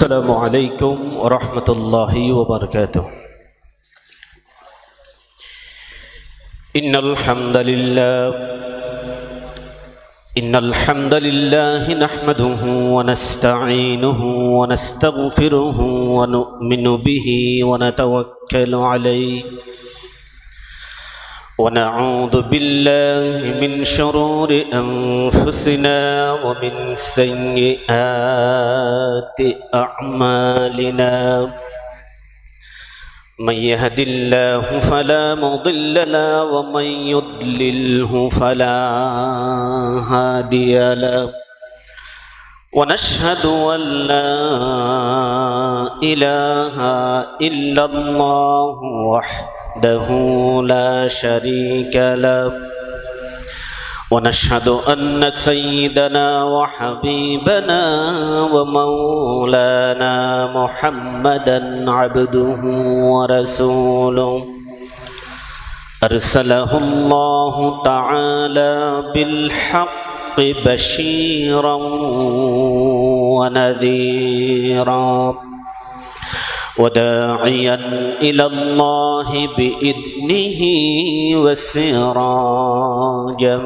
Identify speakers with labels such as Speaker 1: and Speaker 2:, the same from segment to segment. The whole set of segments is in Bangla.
Speaker 1: السلام عليكم ورحمة الله وبركاته. إن الحمد لله نحمده ونستعينه ونستغفره ونؤمن به ونتوكل عليه ونعوذ بالله من شرور أنفسنا ومن سيئات أعمالنا من يهد الله فلا مضل له ومن يضلله فلا هادي له ونشهد أن لا إله إلا الله وحده لا شريك له ونشهد أن سيدنا وحبيبنا ومولانا محمدا عبده ورسوله أرسله الله تعالى بالحق بشيرا ونذيرا وداعيا إلى الله بإذنه وسراجا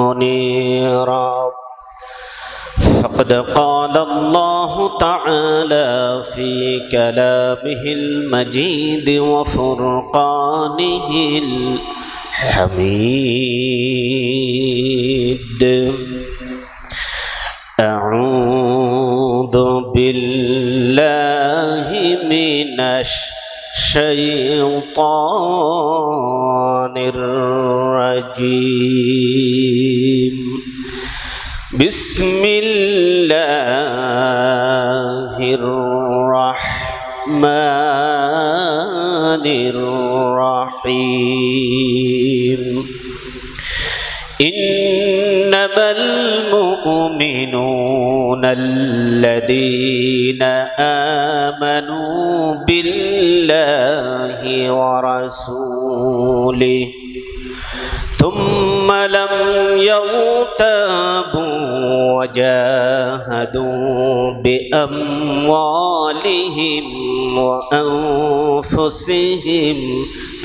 Speaker 1: منيرا فقد قال الله تعالى في كلامه المجيد وفرقانه الحميد أعوذ بالله من الشيطان الرجيم بسم الله الرحمن الرحيم إنما المؤمنون الذين آمنوا بالله ورسوله ثم لم يرتابوا وجاهدوا بأموالهم وأنفسهم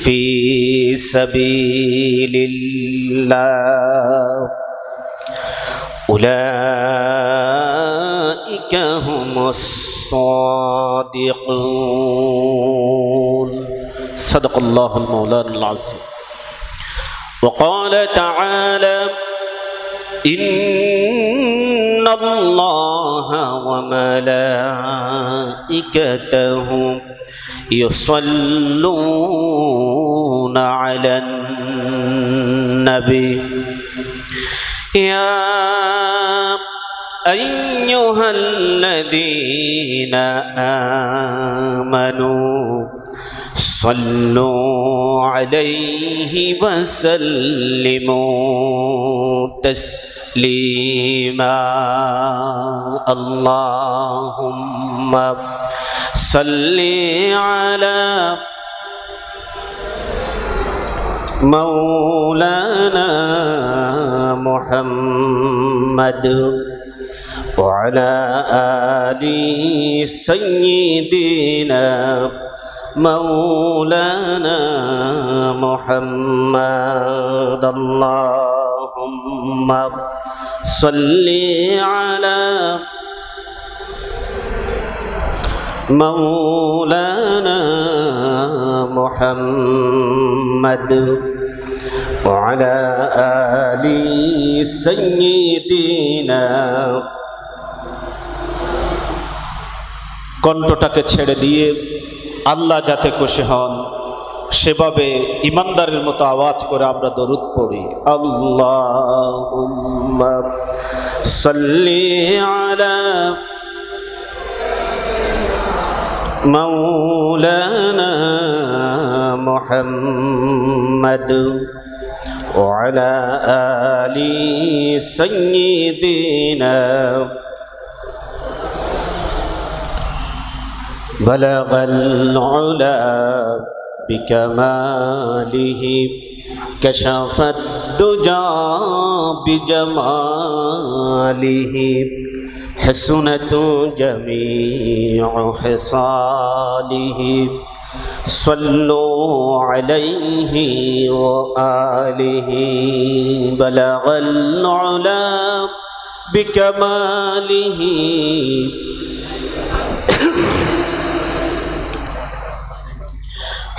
Speaker 1: في سبيل الله أولئك هم الصادقون. صدق الله المولانا العظيم. وقال تعالى إن الله وملائكته يصلون على النبي يا أيها الذين آمنوا صلوا عليه وسلموا تسليما اللهم صل على مولانا محمد وعلى آل سيدنا مولانا محمد اللهم صل على مولانا محمد وعلى آل سيدنا কণ্ঠটাকে ছেড়ে দিয়ে আল্লাহ যাতে খুশি হন সেভাবে ইমানদারের মতো আওয়াজ করে আমরা দরুদ পড়ি। আল্লাহুম্মা সাল্লি আলা মাওলানা মুহাম্মদ ওয়া আলা আলি সাইয়্যিদিনা بلغ العلا بكماله كشف الدجى بجماله حسنت جميع خصاله صلوا عليه وآله بلغ العلا بكماله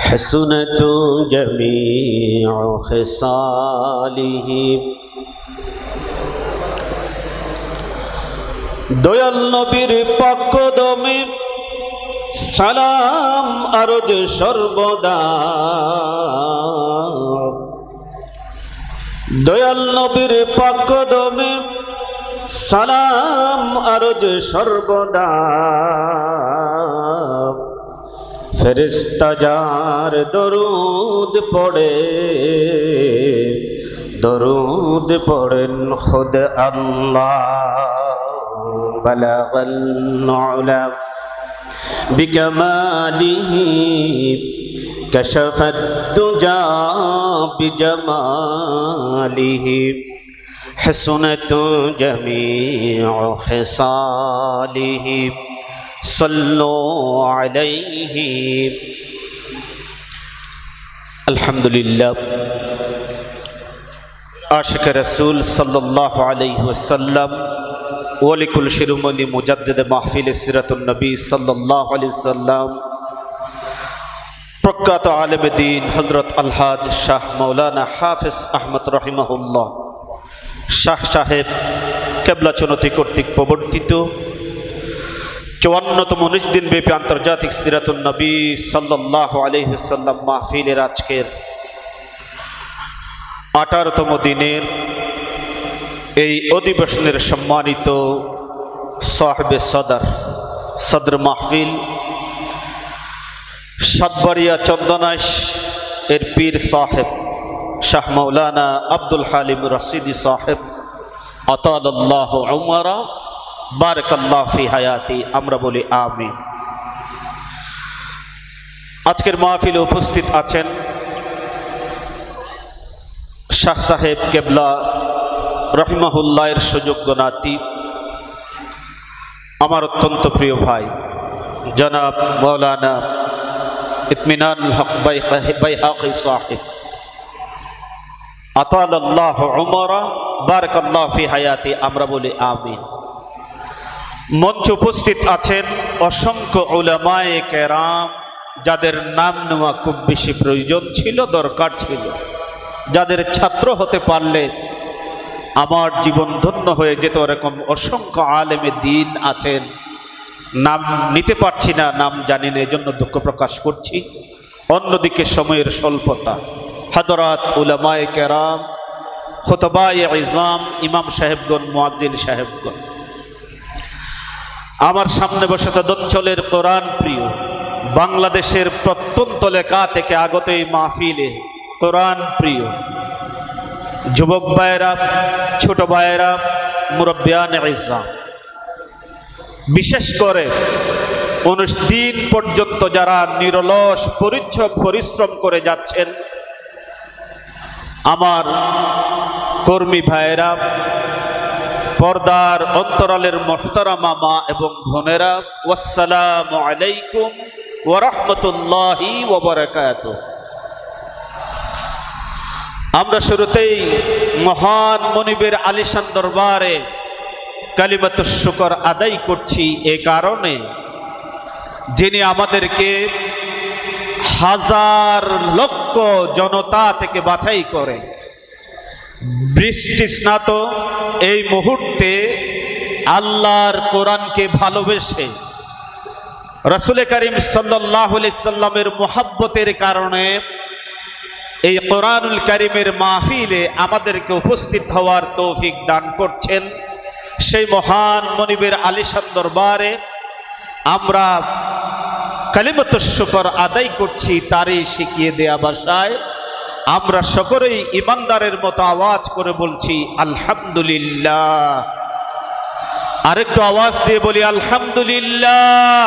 Speaker 1: حسنت جميع خصاله দয়াল নবীর পাক কদমে সালাম আরজ সর্বদা দয়াল নবীর পাক কদমে সালাম আরজ সর্বদা ফেরেশতা যার দরুদ পড়েন খুদ আল্লাহ বালাগাল উলা বিকামালিহি কাশাফাত দুজা বিজামালিহি حسنت جميع خصاله صلوا عليه الحمد لله عاشق رسول صلى الله عليه وسلم ولكل شرمني مجدد محفل سيرة النبي صلى الله عليه وسلم প্রখ্যাত আলেম দ্বীন হযরত আলহাজ শাহ মাওলানা হাফেজ আহমদ রহিমাহুল্লাহ শাহ সাহেব কেবলা চনতি কর্তৃক প্রবর্তিত 54তম 19 দিন ব্যাপী আন্তর্জাতিক সিরাতুন নবী সাল্লাল্লাহু আলাইহি ওয়াসাল্লাম মাহফিলের আজকের 18তম দিনের এই অধিবেশনের সম্মানিত সাহেবে সদর মাহফিল সাতবাড়িয়া চন্দনাইশ এর পীর সাহেব শাহ মাওলানা আব্দুল হালিম রশিদি সাহেব আতালাল্লাহু উমরা বারাকাল্লাহু ফি হায়াতি আমরা বলি আমিন। আজকের মাহফিলে উপস্থিত আছেন শাহ সাহেব কেবলা রহিমাহুল্লাহের সুযোগ্য নাতি আমার অত্যন্ত প্রিয় ভাই জনাব মাওলানা ইতমিনানুল হক বাইহাকি সাহেব আতালাল্লাহু উমরা বারাকাল্লাহু ফি হায়াতি আমরা বলি আমিন। মঞ্চে উপস্থিত আছেন অসংখ্য উলামায়ে কেরাম যাদের নাম নেওয়া খুব বেশি প্রয়োজন ছিল, দরকার ছিল, যাদের ছাত্র হতে পারলে আমার জীবন ধন্য হয়ে যেত। এরকম অসংখ্য আলেমে দ্বীন আছেন, নাম নিতে পারছি না, নাম জানি না, এজন্য দুঃখ প্রকাশ করছি। অন্যদিকে সময়ের স্বল্পতা, হযরত উলামায়ে কেরাম, খুতবায়ে ইজম, ইমাম সাহেবগণ, মুয়াজ্জিন সাহেবগণ, আমার সামনে বসে তদঞ্চলের কোরআন প্রিয় বাংলাদেশের প্রত্যন্ত এলাকা থেকে আগত এই মাহফিলে কোরআন প্রিয় যুবক ভাইয়েরা, ছোট ভাইয়েরা, মুরব্বিয়ান ইজম, বিশেষ করে 19 দিন পর্যন্ত যারা নিরলস পরিশ্রম করে যাচ্ছেন, আমার কর্মী ভাইয়েরা, পর্দার অন্তরালের মুহতারামা মা এবং বোনেরা, আসসালামু আলাইকুম ওয়া রাহমাতুল্লাহি ওয়া বারাকাতুহু। আমরা শুরুতেই মহান মনিবের আলিশান দরবারে কালিমাতুশ শুকর আদায় করছি এই কারণে, যিনি আমাদেরকে হাজার লক্ষ জনতা থেকে বাছাই করে বৃষ্টি স্নাত এই মুহূর্তে আল্লাহর কোরআনকে ভালোবেসে রাসূল করিম সাল্লাল্লাহু আলাইহি সাল্লামের মুহাব্বতের কারণে এই কোরআনুল কারীমের মাহফিলে আমাদেরকে উপস্থিত হওয়ার তৌফিক দান করছেন। সেই মহান মনিবের আলিশান দরবারে আমরা কালিমাতুশ শুকর আদায় করছি তারই শিখিয়ে দেয়া ভাষায়। আমরা সকলেই ইমানদারের মতো আওয়াজ করে বলছি আলহামদুলিল্লাহ। আরেকটু আওয়াজ দিয়ে বলি আলহামদুলিল্লাহ।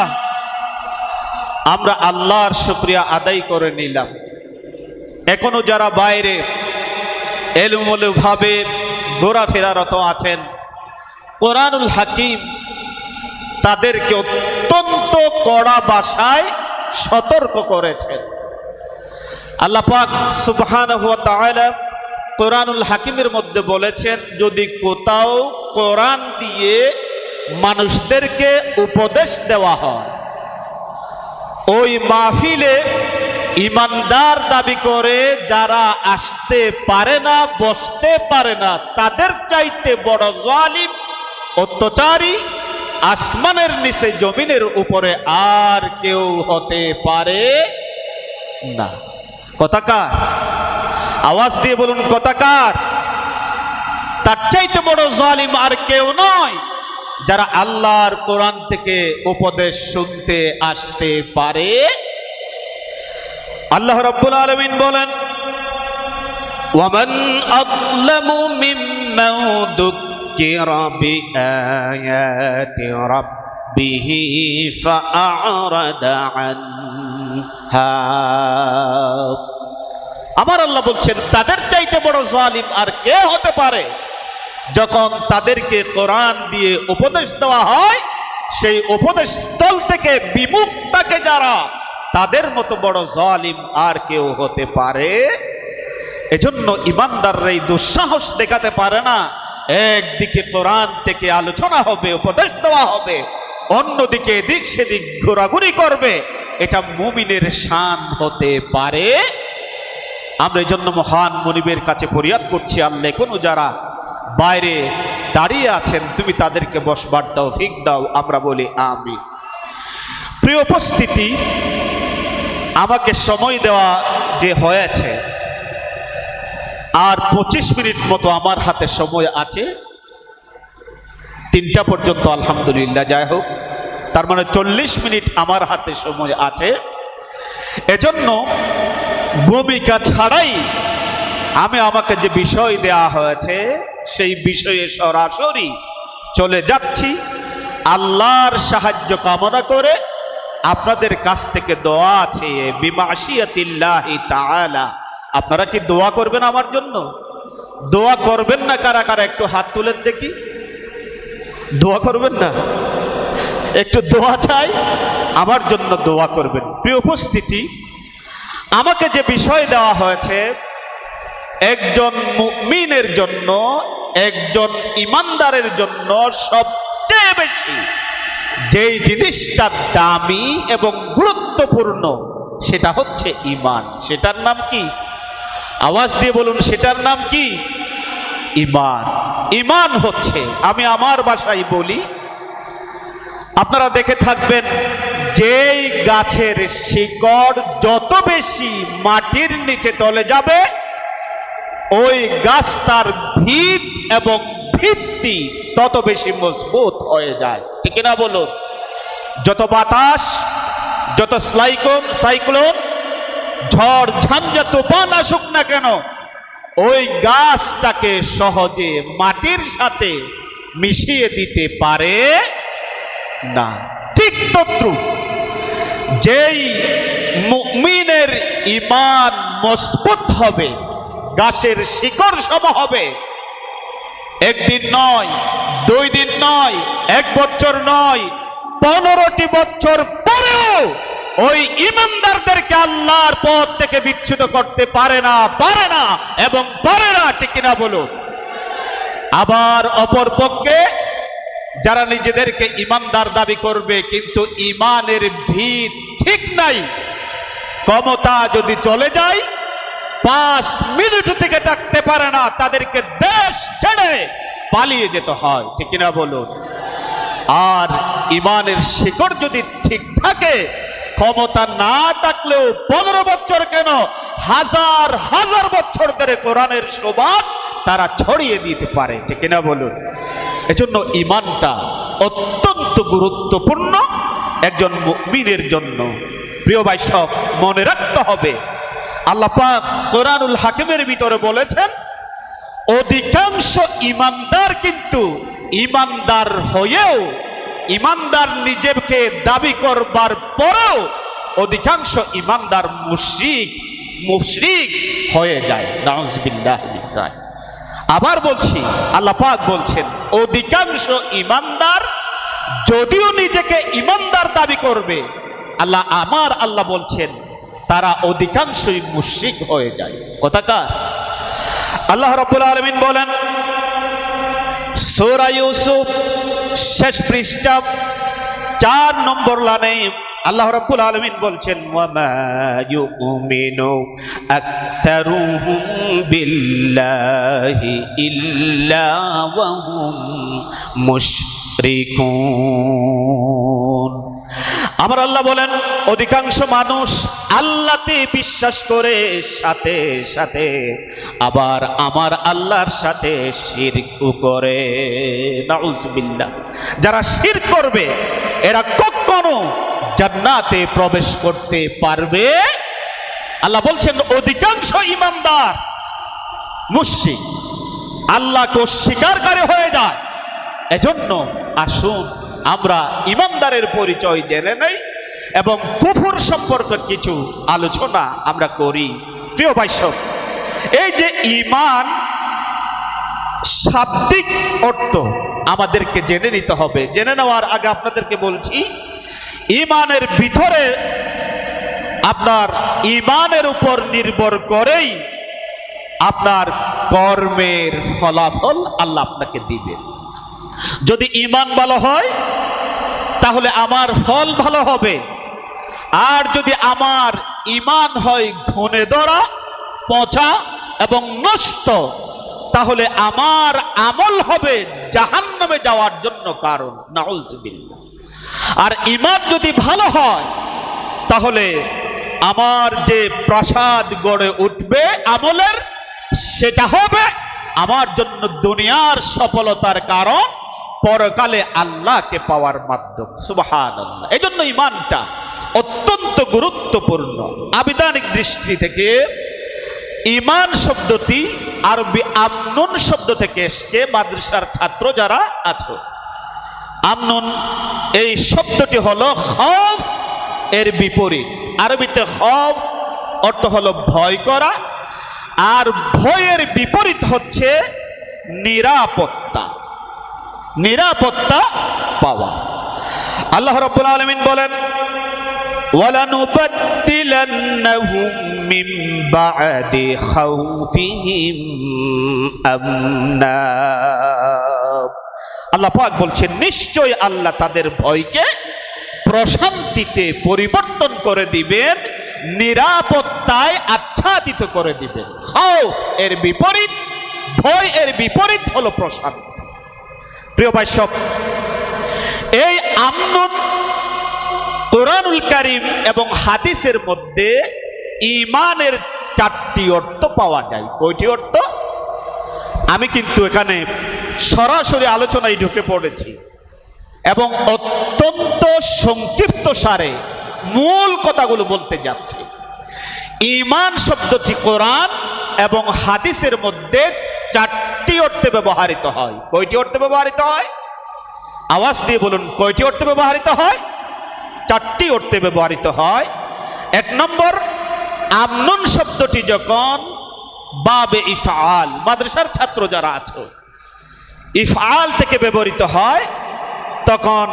Speaker 1: আমরা আল্লাহর শুকরিয়া আদায় করে নিলাম। এখনো যারা বাইরে এলোমেলো ভাবে ঘোরাফেরারত আছেন, কোরআনুল হাকিম তাদেরকে অত্যন্ত কড়া ভাষায় সতর্ক করেছেন। আল্লাহ পাক সুবহানাহু ওয়া তাআলা কোরআনুল হাকিমের মধ্যে বলেছেন, যদি কোথাও কোরআন দিয়ে মানুষদেরকে উপদেশ দেওয়া হয়, ওই মাহফিলে ইমানদার দাবি করে যারা আসতে পারে না, বসতে পারে না, তাদের চাইতে বড় জালিম অত্যাচারী আসমানের নিচে জমিনের উপরে আর কেউ হতে পারে না। কথা কার? আওয়াজ দিয়ে বলুন, কথা কার? তার চাইতে বড় জালিম আর কেউ নয় যারা আল্লাহর কোরআন থেকে উপদেশ শুনতে আসতে পারে। আল্লাহ রাব্বুল আলামিন বলেন, ওয়ামান আযলামু মিম্মান দুক্কিরা বিআয়াতি রাব্বিহি ফাআরাদা আনহা। আমার আল্লাহ বলছেন, তাদের চাইতে বড় জালিম আর কে হতে পারে যখন তাদেরকে কোরআন দিয়ে উপদেশ দেওয়া হয়, সেই উপদেশ স্থল থেকে বিমুখ থাকে যারা, তাদের মতো বড় জালিম আর কেউ হতে পারে। এজন্য ইমানদাররা এই দুঃসাহস দেখাতে পারে না। একদিকে কোরআন থেকে আলোচনা হবে, উপদেশ দেওয়া হবে, অন্যদিকে এদিক সেদিক ঘোরাঘুরি করবে। এটা মুমিনের শান হতে পারে? আমরা এই জন্য মহান মুনিবের কাছে ফরিয়াদ করছি, আল্লাহ কোনো যারা বাইরে দাঁড়িয়ে আছেন তুমি তাদেরকে বসবার তৌফিক দাও। আমরা বলি আমিন। প্রিয় উপস্থিতি, আমাকে সময় দেওয়া যে হয়েছে, আর 25 মিনিট মতো আমার হাতে সময় আছে, 3টা পর্যন্ত আলহামদুলিল্লাহ। যাই হোক, তার মানে 40 মিনিট আমার হাতে সময় আছে। এজন্য ভূমিকা ছাড়াই আমাকে যে বিষয় দেয়া হয়েছে সেই বিষয়ে সরাসরি চলে যাচ্ছি, আল্লাহর সাহায্য কামনা করে আপনাদের কাছ থেকে দোয়া আছে বিমাশিয়াতিল্লাহি তাআলা। আপনারা কি দোয়া করবেন আমার জন্য? দোয়া করবেন না কারা কারা? একটু হাত তুলেন দেখি। দোয়া করবেন না? একটু দোয়া চাই, আমার জন্য দোয়া করবেন। প্রিয় উপস্থিতি, আমাকে যে বিষয় দেওয়া হয়েছে, একজন মুমিনের জন্য, একজন ইমানদারের জন্য সবচেয়ে বেশি যেই জিনিসটা দামি এবং গুরুত্বপূর্ণ সেটা হচ্ছে ঈমান। সেটার নাম কি? আওয়াজ দিয়ে বলুন, সেটার নাম কি? ঈমান। ঈমান হচ্ছে, আমি আমার ভাষায় বলি, আপনারা দেখে থাকবেন, যেই গাছের শিকড় যত বেশি মাটির নিচে তলে যাবে, ওই গাছ তার ভিত এবং ভিত্তি তত বেশি মজবুত হয়ে যায়। ঠিক না বলুন? যত বাতাস, যত সাইক্লোন, ঝড় ঝঞ্ঝা তুফান আসুক না কেন, ওই গাছটাকে সহজে মাটির সাথে মিশিয়ে দিতে পারে না। ঠিক তদ্রূপ যেই মুমিনের ঈমান মজবুত হবে, গাছের শিকড় সম হবে, একদিন নয়, 2 দিন নয়, 1 বছর নয়, 15টি বছর পরেও ওই ঈমানদারদেরকে আল্লাহর পথ থেকে বিচ্যুত করতে পারে না এবং পারে না। ঠিক কিনা বলুন? আবার অপর পক্ষে যারা নিজেদেরকে ঈমানদার দাবি করবে কিন্তু ঈমানের ভিত ঠিক নাই, ক্ষমতা যদি চলে যায় 5 মিনিট থেকে থাকতে পারে না, তাদেরকে দেশ ছেড়ে পালিয়ে যেতে হয়। ঠিক কিনা বলুন? আর ঈমানের শিকড় যদি ঠিক থাকে, ক্ষমতা না থাকলেও 15 বছর কেন, হাজার হাজার বছর ধরে কোরআনের সুবাস তারা ছড়িয়ে দিতে পারে। ঠিক কিনা বলুন? এজন্য ঈমানটা অত্যন্ত গুরুত্বপূর্ণ একজন মুমিনের জন্য। প্রিয় ভাই, সব মনে রাখতে হবে, আল্লাহ পাক কোরআনুল হাকিমের ভিতরে বলেছেন, অধিকাংশ ঈমানদার কিন্তু ঈমানদার হয়েও, ঈমানদার নিজেকে দাবি করবার পরেও অধিকাংশ ঈমানদার মুশরিক হয়ে যায়। নাউযুবিল্লাহ মিন যালিক। আবার বলছি, আল্লাহ পাক বলছেন, অধিকাংশ ঈমানদার যদিও নিজেকে ইমানদার দাবি করবে, আল্লাহ বলছেন তারা অধিকাংশই মুশরিক হয়ে যায়। কথাকার আল্লাহ রাব্বুল আলামিন বলেন সূরা ইউসুফ শেষ পৃষ্ঠা 4 নম্বর লাইনে আল্লাহ রাব্বুল আলামিন বলছেন ওয়ামা ইউমিনু আকতারুহুম বিল্লাহি ইল্লা ওয়া হুম মুশরিকুন। আমার আল্লাহ বলেন অধিকাংশ মানুষ আল্লাহতে বিশ্বাস করে সাথে সাথে আবার আমার আল্লাহর সাথে শিরকও করে। নাউজুবিল্লাহ। যারা শিরক করবে এরা কখনো জান্নাতে প্রবেশ করতে পারবে? আল্লাহ বলছেন অধিকাংশ ঈমানদার মুশরিক, আল্লাহকে অস্বীকারী হয়ে যায়। এজন্য আসুন আমরা ঈমানদারের পরিচয় জেনে নেই এবং কুফর সম্পর্কে কিছু আলোচনা আমরা করি। প্রিয় ভাই সব, এই যে ঈমান শাব্দিক অর্থ আমাদেরকে জেনে নিতে হবে। জেনে নেওয়ার আগে আপনাদেরকে বলছি ঈমানের ভিতরে আপনার ঈমানের উপর নির্ভর করেই আপনার কর্মের ফলাফল আল্লাহ আপনাকে দিবেন। যদি ঈমান ভালো হয় তাহলে আমার ফল ভালো হবে, আর যদি আমার ঈমান হয় ঘুণে ধরা, পচা এবং নষ্ট, তাহলে আমার আমল হবে জাহান্নামে যাওয়ার জন্য কারণ। নাউজুবিল্লাহ। আর ঈমান যদি ভালো হয় তাহলে আমার যে প্রাসাদ গড়ে উঠবে আমলের, সেটা হবে আমার জন্য দুনিয়ার সফলতার কারণ, পরকালে আল্লাহকে পাওয়ার মাধ্যম। সুবহানাল্লাহ। এই জন্য ঈমানটা অত্যন্ত গুরুত্বপূর্ণ। আবিধানিক দৃষ্টি থেকে ঈমান শব্দটি আরবি আমনুন শব্দ থেকে এসছে। মাদ্রাসার ছাত্র যারা আছো, আমনুন এই শব্দটি হলো খৌফ এর বিপরীত। আরবিতে খৌফ অর্থ হলো ভয় করা, আর ভয়ের বিপরীত হচ্ছে নিরাপত্তা, নিরাপত্তা পাওয়া। আল্লাহ রাব্বুল আলামিন বলেন ওয়ালানুবাদদিলান্নাহুম মিন বা'দি খাউফিহিম আমনা। আল্লাহ পাক বলছেন নিশ্চয় আল্লাহ তাদের ভয়কে প্রশান্তিতে পরিবর্তন করে দিবেন, নিরাপত্তায় আচ্ছাদিত করে দিবেন। খাউফ এর বিপরীত, ভয় এর বিপরীত হলো প্রশান্তি। প্রিয় ভাই সব, এই আমনুন কুরআনুল কারীম এবং হাদিসের মধ্যে ঈমানের 4টি অর্থ পাওয়া যায়। কয়টি অর্থ? আমি কিন্তু এখানে সরাসরি আলোচনায় ঢুকে পড়েছি এবং অত্যন্ত সংক্ষিপ্ত সারে মূল কথাগুলো বলতে যাচ্ছি। ঈমান শব্দটি কোরআন এবং হাদিসের মধ্যে 4টি অর্থে ব্যবহৃত হয়। কয়টি অর্থে ব্যবহৃত হয়? আওয়াজ দিয়ে বলুন, কয়টি অর্থে ব্যবহৃত হয়? 4টি অর্থে ব্যবহৃত হয়। 1 নম্বর, আমনুন শব্দটি যখন বাবে ইফআল, মাদ্রাসার ছাত্র যারা আছো, ইফআল থেকে ব্যবহৃত হয় তখন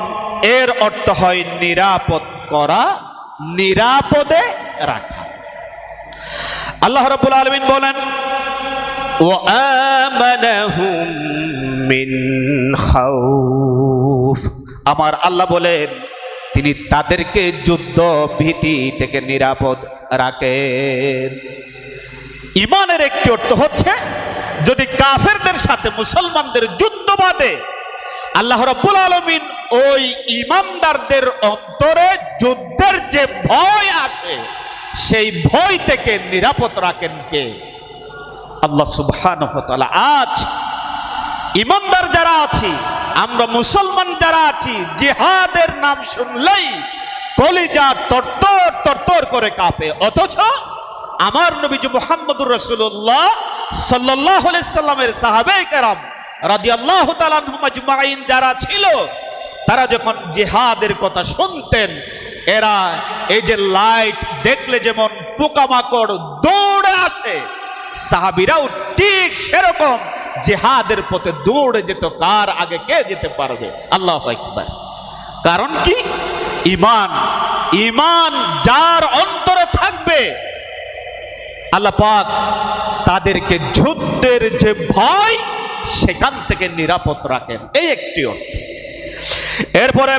Speaker 1: এর অর্থ হয় নিরাপদ করা, নিরাপদে রাখা। আল্লাহ রাব্বুল আলামিন বলেন ওয়াআমানাহুম মিন খাউফ। আমার আল্লাহ বলেন তিনি তাদেরকে যুদ্ধ ভীতি থেকে নিরাপদ রাখেন। ঈমানের একটি অর্থ হচ্ছে যদি কাফেরদের সাথে মুসলমানদের যুদ্ধ বাঁধে, আল্লাহ রাব্বুল আলামিন ওই ঈমানদারদের অন্তরে যুদ্ধের যে ভয় আসে সেই ভয় থেকে নিরাপদ রাখেন কে? আল্লাহ সুবহানাহু ওয়া তাআলা। আজ ঈমানদার যারা আছি, আমরা মুসলমান যারা আছি, জিহাদের নাম শুনলেই কলিজা তরতর তরতর করে কাঁপে, অথচ আমার নবীজি মুহাম্মদুর রাসূলুল্লাহ সাল্লাল্লাহু আলাইহি সাল্লামের সাহাবায়ে কেরাম রাদিয়াল্লাহু তাআলা আনহুম আজমাইন যারা ছিল, তারা যখন জিহাদের কথা শুনতেন, এরা এই যে লাইট দেখলে যেমন পোকামাকড় দৌড়ে আসে, সাহাবীরাও ঠিক সেরকম জিহাদের পথে দৌড়ে যেত। কার আগে কে যেতে পারবে? আল্লাহু আকবার। কারণ কি? ঈমান। ঈমান যার অন্তরে থাকবে আল্লাহ পাক তাদেরকে যুদ্ধের যে ভয় সেখান থেকে নিরাপদ রাখেন, এই একটি অর্থ। এরপরে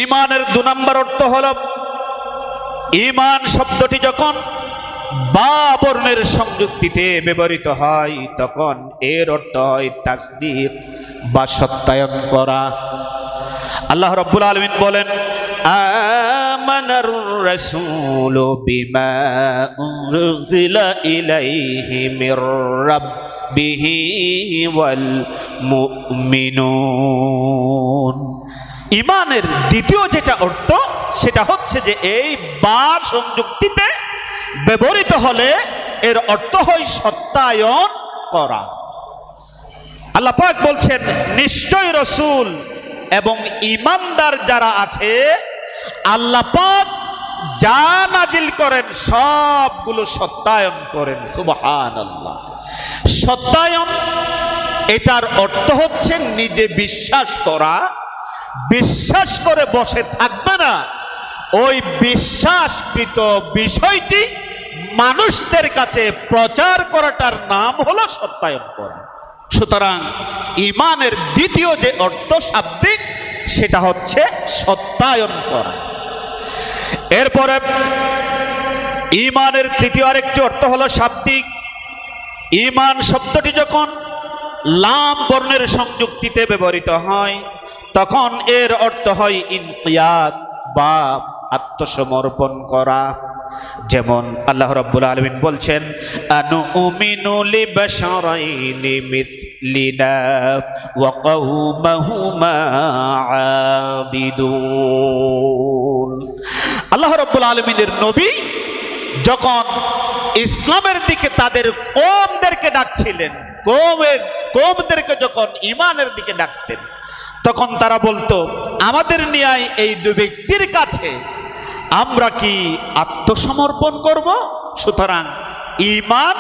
Speaker 1: ঈমানের 2 নম্বর অর্থ হলো, ঈমান শব্দটি যখন বা বর্ণের সংযুক্তিতে ব্যবহৃত হয় তখন এর অর্থ হয় তাসদীক বা সত্যায়ন করা। আল্লাহ রাব্বুল আলামিন বলেন, আমানার রাসূলু বিমা উনজিলা ইলাইহি মির রাব্বিহি ওয়াল মুমিনুন। ঈমানের দ্বিতীয় যেটা অর্থ সেটা হচ্ছে যে এই বা সংযুক্তিতে ব্যবহৃত হলে এর অর্থ হয় সত্যায়ন করা। আল্লাহ পাক বলছেন, নিশ্চয় রাসূল এবং ঈমানদার যারা আছে আল্লাহ পাক যা নাজিল করেন সবগুলো সত্যায়ন করেন। সুবহানাল্লাহ। সত্যায়ন এটার অর্থ হচ্ছে নিজে বিশ্বাস করা, বিশ্বাস করে বসে থাকবে না, ওই বিশ্বাসকৃত বিষয়টি মানুষদের কাছে প্রচার করাটার নাম হলো সত্যায়ন করা। সুতরাং ঈমানের দ্বিতীয় যে অর্থ শাব্দিক সেটা হচ্ছে সত্যায়ন করা। এরপরে ঈমানের তৃতীয় আরেকটি অর্থ হলো শাব্দিক। ঈমান শব্দটি যখন লাম বর্ণের সংযুক্তিতে ব্যবহৃত হয় তখন এর অর্থ হয় ইনকিয়াদ বা আত্মসমর্পণ করা। যেমন আল্লাহ রাব্বুল আলামিন বলছেন, আনুমিনু লিবাশারাইনি মিথলিনা ওয়া কওমাহুমা আবিদুন। আল্লাহ রাব্বুল আলামিনের নবী যখন ইসলামের দিকে তাদের কওমদেরকে ডাকছিলেন, কওমদেরকে যখন ঈমানের দিকে ডাকতেন তখন তারা বলতো, আমাদের ন্যায় এই 2 ব্যক্তির কাছে আমরা কি আত্মসমর্পণ করব? সুতরাং ঈমান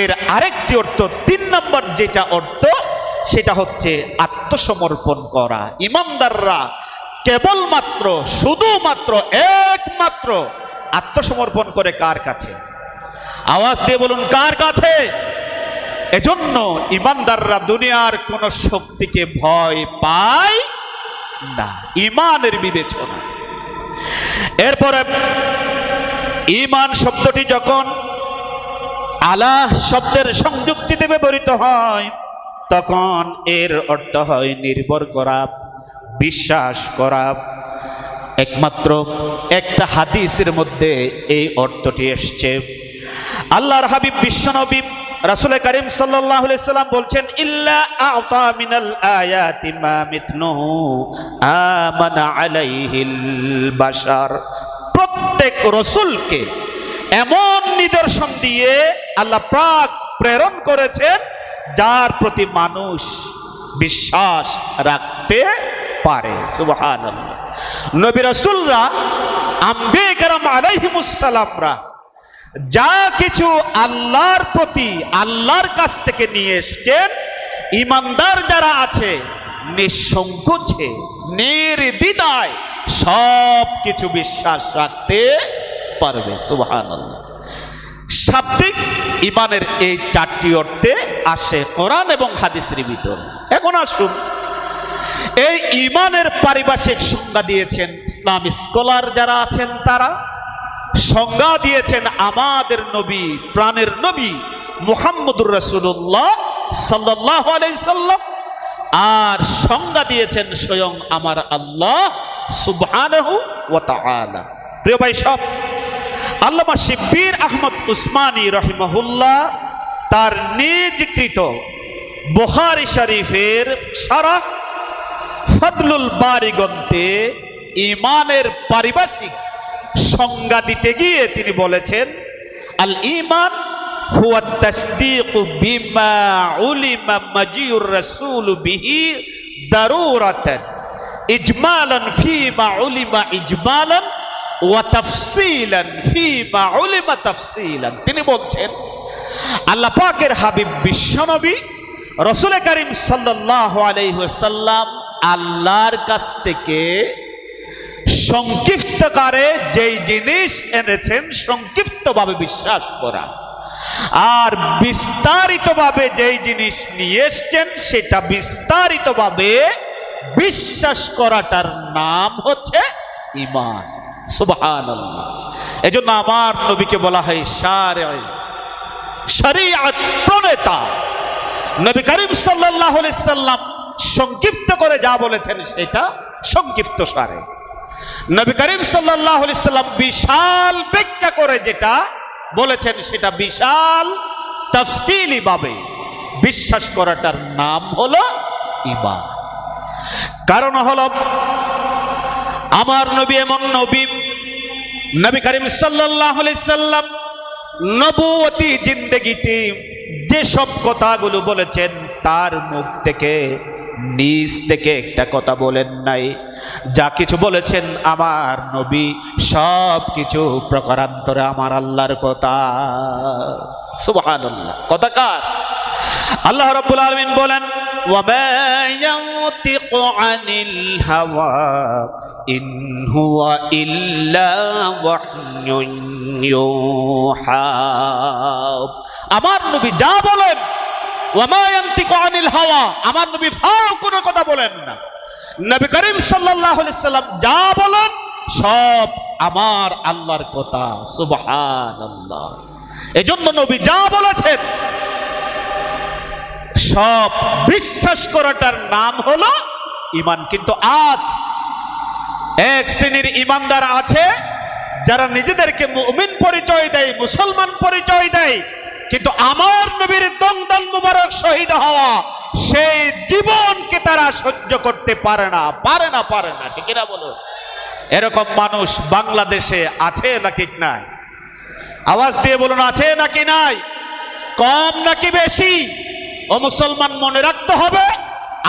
Speaker 1: এর আরেকটি অর্থ 3 নম্বর যেটা অর্থ সেটা হচ্ছে আত্মসমর্পণ করা। ঈমানদাররা কেবলমাত্র শুধুমাত্র একমাত্র আত্মসমর্পণ করে কার কাছে? আওয়াজ দিয়ে বলুন, কার কাছে? এজন্য ঈমানদাররা দুনিয়ার কোন শক্তিকে ভয় পায় না, ঈমানের বিবেচনা। এরপরে ঈমান শব্দটি যখন আলাহ শব্দের সংযুক্তিতে ব্যবহৃত হয় তখন এর অর্থ হয় নির্ভর করা, বিশ্বাস করা। একমাত্র একটা হাদিসের মধ্যে এই অর্থটি এসেছে। আল্লাহর হাবিব বিশ্বনবী রাসূল করিম সাল্লাল্লাহু আলাইহি সাল্লাম বলছেন, ইল্লা আ'তা মিনাল আয়াতি মা মিথলুহু আমানা আলাইহিল বাশার। প্রত্যেক রাসূলকে এমন নিদর্শন দিয়ে আল্লাহ পাক প্রেরণ করেছেন যার প্রতি মানুষ বিশ্বাস রাখতে পারে। সুবহানাল্লাহ। নবী রাসূলরা আম্বিয়া কেরাম আলাইহিমুস সালামরা যা কিছু আল্লাহর প্রতি আল্লাহর কাছ থেকে নিয়ে এসেছেন, ঈমানদার যারা আছে নিঃসংকোচে নির্দ্বিধায় সব কিছু বিশ্বাস রাখতে পারবে। সুবহানাল্লাহ। শাব্দিক ঈমানের এই 4টি অর্থে আসে কোরআন এবং হাদিসের ভিতর। এখন আসুন, এই ঈমানের পারিভাষিক সংজ্ঞা দিয়েছেন ইসলামী স্কলার যারা আছেন, তারা সংজ্ঞা দিয়েছেন আমাদের নবী, প্রাণের নবী মুহাম্মদুর রাসূলুল্লাহ সাল্লাল্লাহু আলাইহি সাল্লাম, আর সংজ্ঞা দিয়েছেন স্বয়ং আমার আল্লাহ সুবহানাহু ওয়া তাআলা। প্রিয় ভাই সব, আল্লামা শিব্বির আহমদ উসমানী রাহিমাহুল্লাহ তার নিজকৃত বুখারী শরীফের শারহ ফাদলুল বারী গ্রন্থে ঈমানের পারিভাষিক সংজ্ঞা দিতে গিয়ে তিনি বলেছেন, আল ঈমান হুয়া তাসদীকু বিমা উলিমা মাজিউর রাসূল বিহি দারুরাতান ইজমালান ফিমা উলিমা ইজমালান ওয়া তাফসীলান ফিমা উলিমা তাফসীলান। তিনি বলছেন, আল্লাহ পাকের হাবিব বিশ্বনবী রাসূল করিম সাল্লাল্লাহু আলাইহি ওয়াসাল্লাম আল্লাহর কাছ থেকে সংক্ষিপ্তকারে যেই জিনিস এনেছেন সংক্ষিপ্তভাবে বিশ্বাস করা, আর বিস্তারিতভাবে যেই জিনিস নিয়ে এসছেন সেটা বিস্তারিতভাবে বিশ্বাস করাটার নাম হচ্ছে ঈমান। সুবহানাল্লাহ। এজন্য আমার নবীকে বলা হয় শরীয়ত প্রণেতা। নবী করিম সাল্লাল্লাহু আলাইহি সাল্লাম সংক্ষিপ্ত করে যা বলেছেন সেটা সংক্ষিপ্ত সারে, নবী করিম সাল্লাল্লাহু আলাইহি সাল্লাম বিশাল ব্যাখ্যা করে যেটা বলেছেন সেটা বিশাল তাফসীলি ভাবে বিশ্বাস করাটার নাম হলো ঈমান। কারণ হলো আমার নবী এমন নবী, নবী করিম সাল্লাল্লাহু আলাইহি সাল্লাম নবুয়তি জিন্দেগিতে যে সব কথাগুলো বলেছেন তার মুখ থেকে নিজ থেকে একটা কথা বলেন নাই। যা কিছু বলেছেন আমার নবী সব কিছু প্রকারান্তরে আমার আল্লাহর কথা। সুবহানাল্লাহ। কথা কার? আল্লাহ রাব্বুল আলামিন বলেন ওয়ামা ইয়ানতিকু আনিল হাওয়া ইন হুয়া ইল্লা ওয়াহয়ুন ইউহা। আমার নবী যা বলেন ওয়ামা ইয়ানতিকু আনিল হাওয়া, আমার নবী ফাও কোনো কথা বলেন না। নবী করিম সাল্লাল্লাহু আলাইহি সাল্লাম যা বলেন সব আমার আল্লাহর কথা। সুবহানাল্লাহ। এজন্য নবী যা বলেছেন সব বিশ্বাস করাটার নাম হলো ঈমান। কিন্তু আজ এক শ্রেণীর ঈমানদার আছে যারা নিজেদেরকে মুমিন পরিচয় দেয়, মুসলমান পরিচয় দেয়, কিন্তু আমার নবীর দমদান মুবারক শহীদ হওয়া সেই জীবনকে তারা সহ্য করতে পারে না, পারে না, পারে না। ঠিক না বলো? এরকম মানুষ বাংলাদেশে আছে নাকি নাই? আওয়াজ দিয়ে বলুন, আছে নাকি নাই? কম নাকি বেশি? ও মুসলমান, মনে রাখতে হবে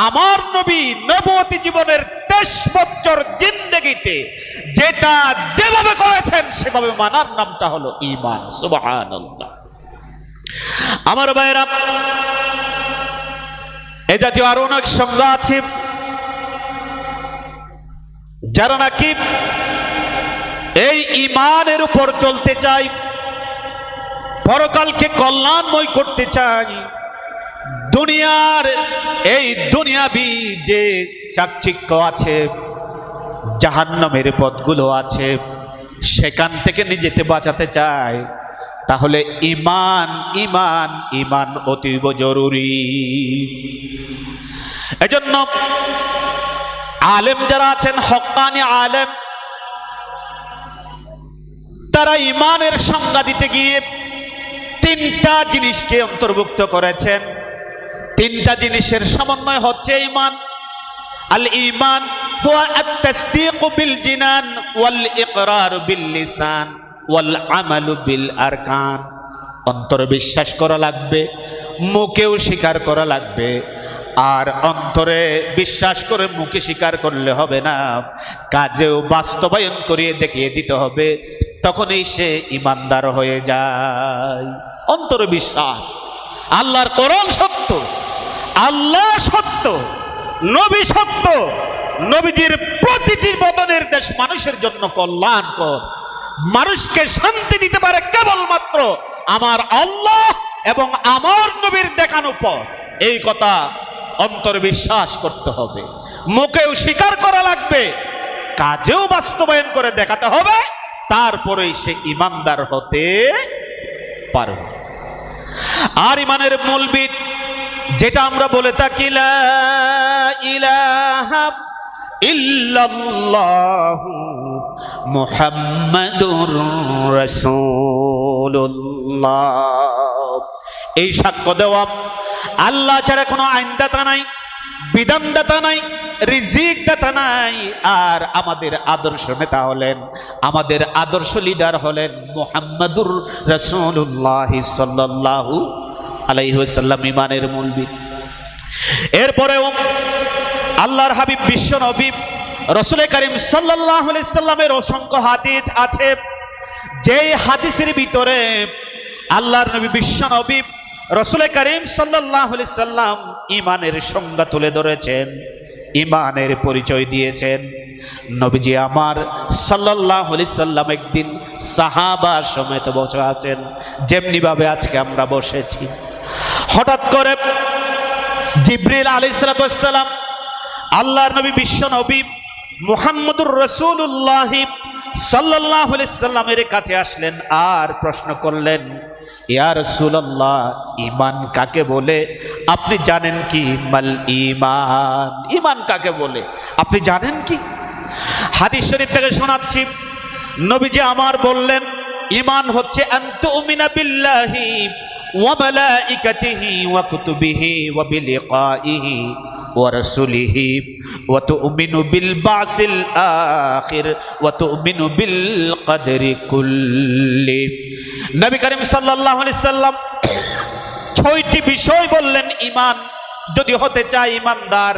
Speaker 1: আমার নবী নবুয়তি জীবনের 23 বছর জিন্দেগিতে যেটা যেভাবে করেছেন সেভাবে মানার নামটা হলো ঈমান। সুবহানাল্লাহ। আমার ভাইরা, এ জাতীয় আরো অনেক সংজ্ঞা আছে যারা নাকি এই ঈমানের উপর চলতে চায়, পরকালকে কল্যাণময় করতে চায়, দুনিয়ার এই দুনিয়াবি যে চাকচিক্য আছে, জাহান্নামের পথগুলো আছে, সেখান থেকে নিজেকে বাঁচাতে চায়, তাহলে ঈমান ঈমান ঈমান অতীব জরুরি। এজন্য আলেম যারা আছেন, হক্কানি আলেম, তারা ঈমানের সংজ্ঞা দিতে গিয়ে 3টা জিনিসকে অন্তর্ভুক্ত করেছেন। 3টা জিনিসের সমন্বয় হচ্ছে ঈমান। আল ঈমান হুয়া আত-তাসদীকু বিল জিনান ওয়াল ইকরারু বিল লিসান ওয়াল আমালু বিল আরকান। অন্তরে বিশ্বাস করা লাগবে, মুখেও স্বীকার করা লাগবে। আর অন্তরে বিশ্বাস করে মুখে স্বীকার করলে হবে না, কাজেও বাস্তবায়ন করিয়ে দেখিয়ে দিতে হবে, তখনই সে ঈমানদার হয়ে যায়। অন্তরে বিশ্বাস, আল্লাহর কোরআন সত্য, আল্লাহ সত্য, নবী সত্য, নবীজির প্রতিটি পদনির্দেশ মানুষের জন্য কল্যাণকর, মানুষকে শান্তি দিতে পারে কেবলমাত্র আমার আল্লাহ এবং আমার নবীর দেখানো পথ। এই কথা অন্তরে বিশ্বাস করতে হবে, মুখেও স্বীকার করা লাগবে, কাজেও বাস্তবায়ন করে দেখাতে হবে, তারপরেই সে ঈমানদার হতে পারবে। আর ঈমানের মূলবিদ যেটা আমরা বলে থাকি, লা ইলাহা ইল্লাল্লাহু মুহাম্মাদুর রাসূলুল্লাহ, এই সাক্ষ্য দেওয়া আল্লাহ ছাড়া কোনো আইনদাতা নাই, বিধানদাতা নাই, রিজিক দাতা নাই। আর আমাদের আদর্শ নেতা হলেন, আমাদের আদর্শ লিডার হলেন মুহাম্মাদুর রাসূলুল্লাহ সাল্লাল্লাহু আলাইহি ওয়াসাল্লাম, ঈমানের মূলবিদ। এরপরেও আল্লাহর হাবিব বিশ্ব নবী রাসূল করিম সাল্লাল্লাহু আলাইহি সাল্লামের অসংখ্য হাদিস আছে, যেই হাদিসের ভিতরে আল্লাহর নবী বিশ্ব নবী রাসূল করিম সাল্লাল্লাহু আলাইহি সাল্লাম ঈমানের সংজ্ঞা তুলে ধরেছেন। ইমানের পরিচয় দিয়েছেন। নবীজি আমার সাল্লাল্লাহু আলাইহি সাল্লাম একদিন সাহাবা সমেত বসে আছেন, যেমনি ভাবে আজকে আমরা বসেছি। হঠাৎ করে জিবরিল আলাইহিস সালাম আল্লাহর নবী বিশ্ব নবী মুহাম্মদুর রাসূলুল্লাহ সাল্লাল্লাহু আলাইহি সাল্লামের কাছে আসলেন আর প্রশ্ন করলেন, ইয়া রাসূলুল্লাহ, ঈমান কাকে বলে আপনি জানেন কি? মাল ঈমান, ঈমান কাকে বলে আপনি জানেন কি? হাদিস শরীফ থেকে শোনাচ্ছি, নবীজি আমার বললেন, ঈমান হচ্ছে আন তুমিনা বিল্লাহি ওয়া মালাইকাতিহি ওয়া কুতুবিহি ওয়া বিলিকাইহি ওয়া রাসূলিহি ওয়া তুমিনু বিল বাসিল আখির ওয়া তুমিনু বিল কদরি কুল্লি। নবী করিম সাল্লাল্লাহু আলাইহি সাল্লাম ৬টি বিষয় বললেন ঈমান যদি হতে চায় ঈমানদার।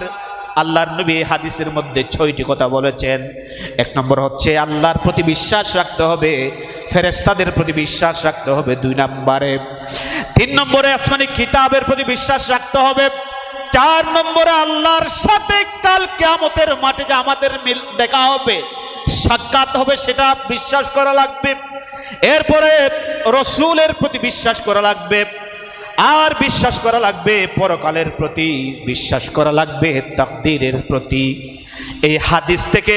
Speaker 1: আল্লাহর নবী হাদিসের মধ্যে ৬টি কথা বলেছেন। ১ নম্বর হচ্ছে আল্লাহর প্রতি বিশ্বাস রাখতে হবে, ফেরেশতাদের প্রতি বিশ্বাস রাখতে হবে ২ নম্বরে, ৩ নম্বরে আসমানি কিতাবের প্রতি বিশ্বাস রাখতে হবে, ৪ নম্বরে আল্লাহর সাথে কাল কিয়ামতের মাঠে যে আমাদের দেখা হবে, সাক্ষাৎ হবে, সেটা বিশ্বাস করা লাগবে। এরপরে রাসূলের প্রতি বিশ্বাস করা লাগবে, আর বিশ্বাস করা লাগবে পরকালের প্রতি, বিশ্বাস করা লাগবে তাকদীরের প্রতি। এই হাদিস থেকে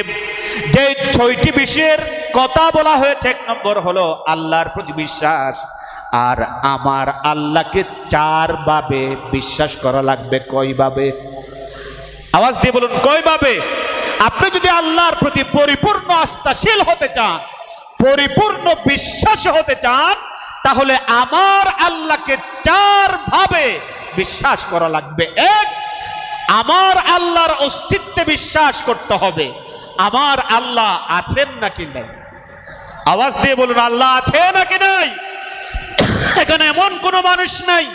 Speaker 1: যে ৬টি বিষয়ের কথা বলা হয়েছে, ১ নম্বর হলো আল্লাহর প্রতি বিশ্বাস। আর আমার আল্লাহকে ৪ ভাবে বিশ্বাস করা লাগবে। কয়ভাবে? আওয়াজ দিয়ে বলুন, কয়ভাবে? আপনি যদি আল্লাহর প্রতি পরিপূর্ণ আস্থাশীল হতে চান, পরিপূর্ণ বিশ্বাস হতে চান, তাহলে আমার আল্লাহকে ৪ ভাবে বিশ্বাস করা লাগবে। ১, আমার আল্লাহর অস্তিত্বে বিশ্বাস করতে হবে। আমার আল্লাহ আছেন নাকি নাই? আওয়াজ দিয়ে বলুন, আল্লাহ আছে নাকি নাই? এখানে এমন কোন মানুষ নাই,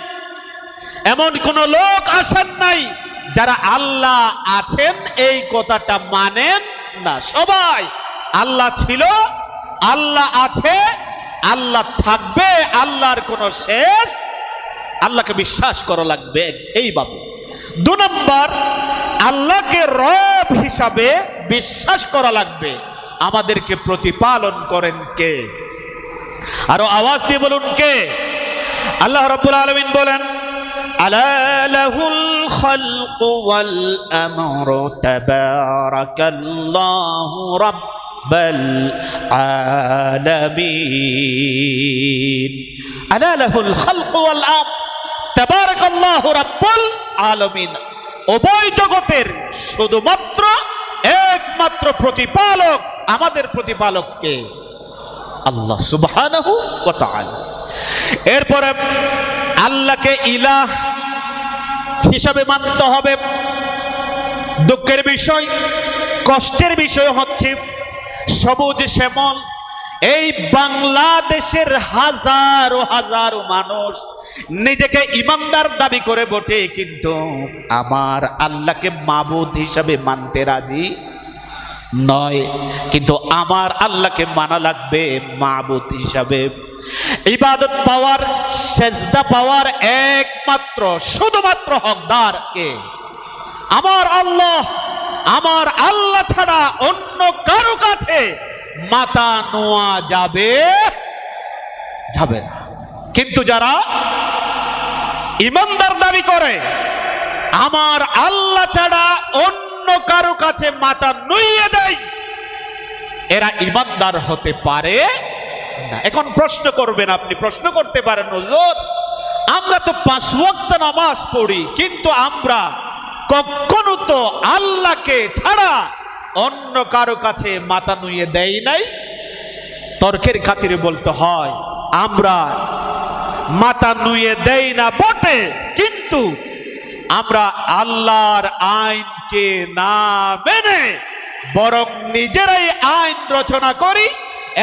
Speaker 1: এমন কোন লোক আসেন নাই যারা আল্লাহ আছেন এই কথাটা মানেন না। সবাই আল্লাহ ছিল, আল্লাহ আছে, আল্লাহ থাকবে, আল্লাহর কোনো শেষ। আল্লাহকে বিশ্বাস করা লাগবে এইভাবে। ২ নম্বর, আল্লাহকে রব হিসাবে বিশ্বাস করা লাগবে। আমাদেরকে প্রতিপালন করেন কে? আরো আওয়াজ দিয়ে বলুন, কে? আল্লাহ রাব্বুল আলামিন বলেন, আলা লাহুল খালকু ওয়াল আমরু তাবারাকাল্লাহু রাব্বুল আলামিন। আলা লাহুল খালকু ওয়াল আমর তাবারাকাল্লাহু রাব্বুল আলামিন। উভয় জগতের শুধুমাত্র একমাত্র প্রতিপালক, আমাদের প্রতিপালক কে? আল্লাহ সুবহানাহু ওয়া তাআলা। এরপরে আল্লাহকে ইলাহ হিসাবে মানতে হবে। দুঃখের বিষয়, কষ্টের বিষয় হচ্ছে সবুজ শ্যামল এই বাংলাদেশের হাজারো হাজারো মানুষ নিজেকে ইমানদার দাবি করে বটে, কিন্তু আমার আল্লাহকে মাবুদ হিসাবে মানতে রাজি নয়। কিন্তু আমার আল্লাহকে মানা লাগবে মাবুদ হিসাবে। ইবাদত পাওয়ার, সেজদা পাওয়ার একমাত্র শুধুমাত্র হকদার কে? আমার আল্লাহ। আমার আল্লাহ ছাড়া অন্য কারো কাছে মাথা নোয়া যাবে না। কিন্তু যারা ইমানদার দাবি করে আমার আল্লাহ ছাড়া অন্য কারো কাছে মাথা নুইয়ে দেয়, এরা ইমানদার হতে পারে না। এখন প্রশ্ন করবেন, আপনি প্রশ্ন করতে পারেন, হুজুর আমরা তো 5 ওয়াক্ত নামাজ পড়ি, কিন্তু আমরা কখনো তো আল্লাহকে ছাড়া অন্য কারো কাছে মাথা নুইয়ে দেই নাই। তর্কের খাতিরে বলতে হয়, আমরা মাথা নুইয়ে দেই না বটে, কিন্তু আমরা আল্লাহর আইনকে না মেনে বরং নিজেরাই আইন রচনা করি,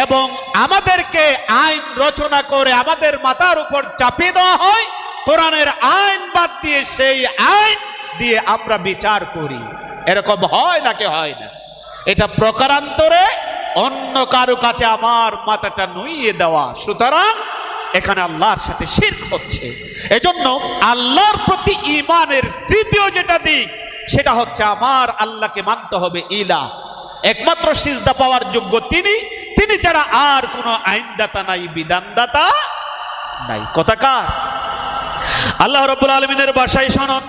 Speaker 1: এবং আমাদেরকে আইন রচনা করে আমাদের মাথার উপর চাপিয়ে দেওয়া হয়। কোরআনের আইন বাদ দিয়ে সেই আইন দিয়ে আমরা বিচার করি। এরকম হয় নাকি হয় না? এটা প্রকারান্তরে অন্য কারো কাছে আমার মাথাটা নুইয়ে দেওয়া। সুতরাং এখানে আল্লাহর সাথে শিরক হচ্ছে। এজন্য আল্লাহর প্রতি ঈমানের তৃতীয় যেটা দিক, সেটা হচ্ছে আমার আল্লাহকে মানতে হবে ইলাহ, একমাত্র সিজদা পাওয়ার যোগ্য তিনি, তিনি ছাড়া আর কোনো আইনদাতা নাই, বিধানদাতা নাই। কথা কার? আল্লাহ রাব্বুল আলামিনের ভাষায় শুনুন,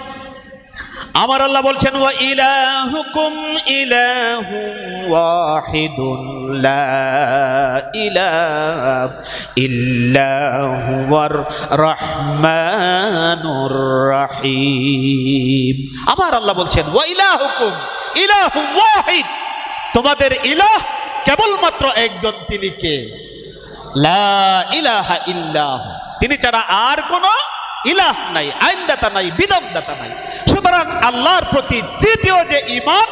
Speaker 1: আমার আল্লাহ বলছেন ওয়া ইলাহুকুম ইলাহুম ওয়াহিদুন লা ইলাহা ইল্লা হুয়ার রহমানুর রহিম। আমার আল্লাহ বলছেন ওয়া ইলাহুকুম ইলাহুম ওয়াহিদ, তোমাদের ইলাহ কেবলমাত্র একজন, তিনি কে? লা ইলাহা ইল্লাহ, তিনি ছাড়া আর কোনো ইলাহ নাই, আইনদাতা নাই, বিধানদাতা নাই। সুতরাং আল্লাহর প্রতি তৃতীয় যে ঈমান,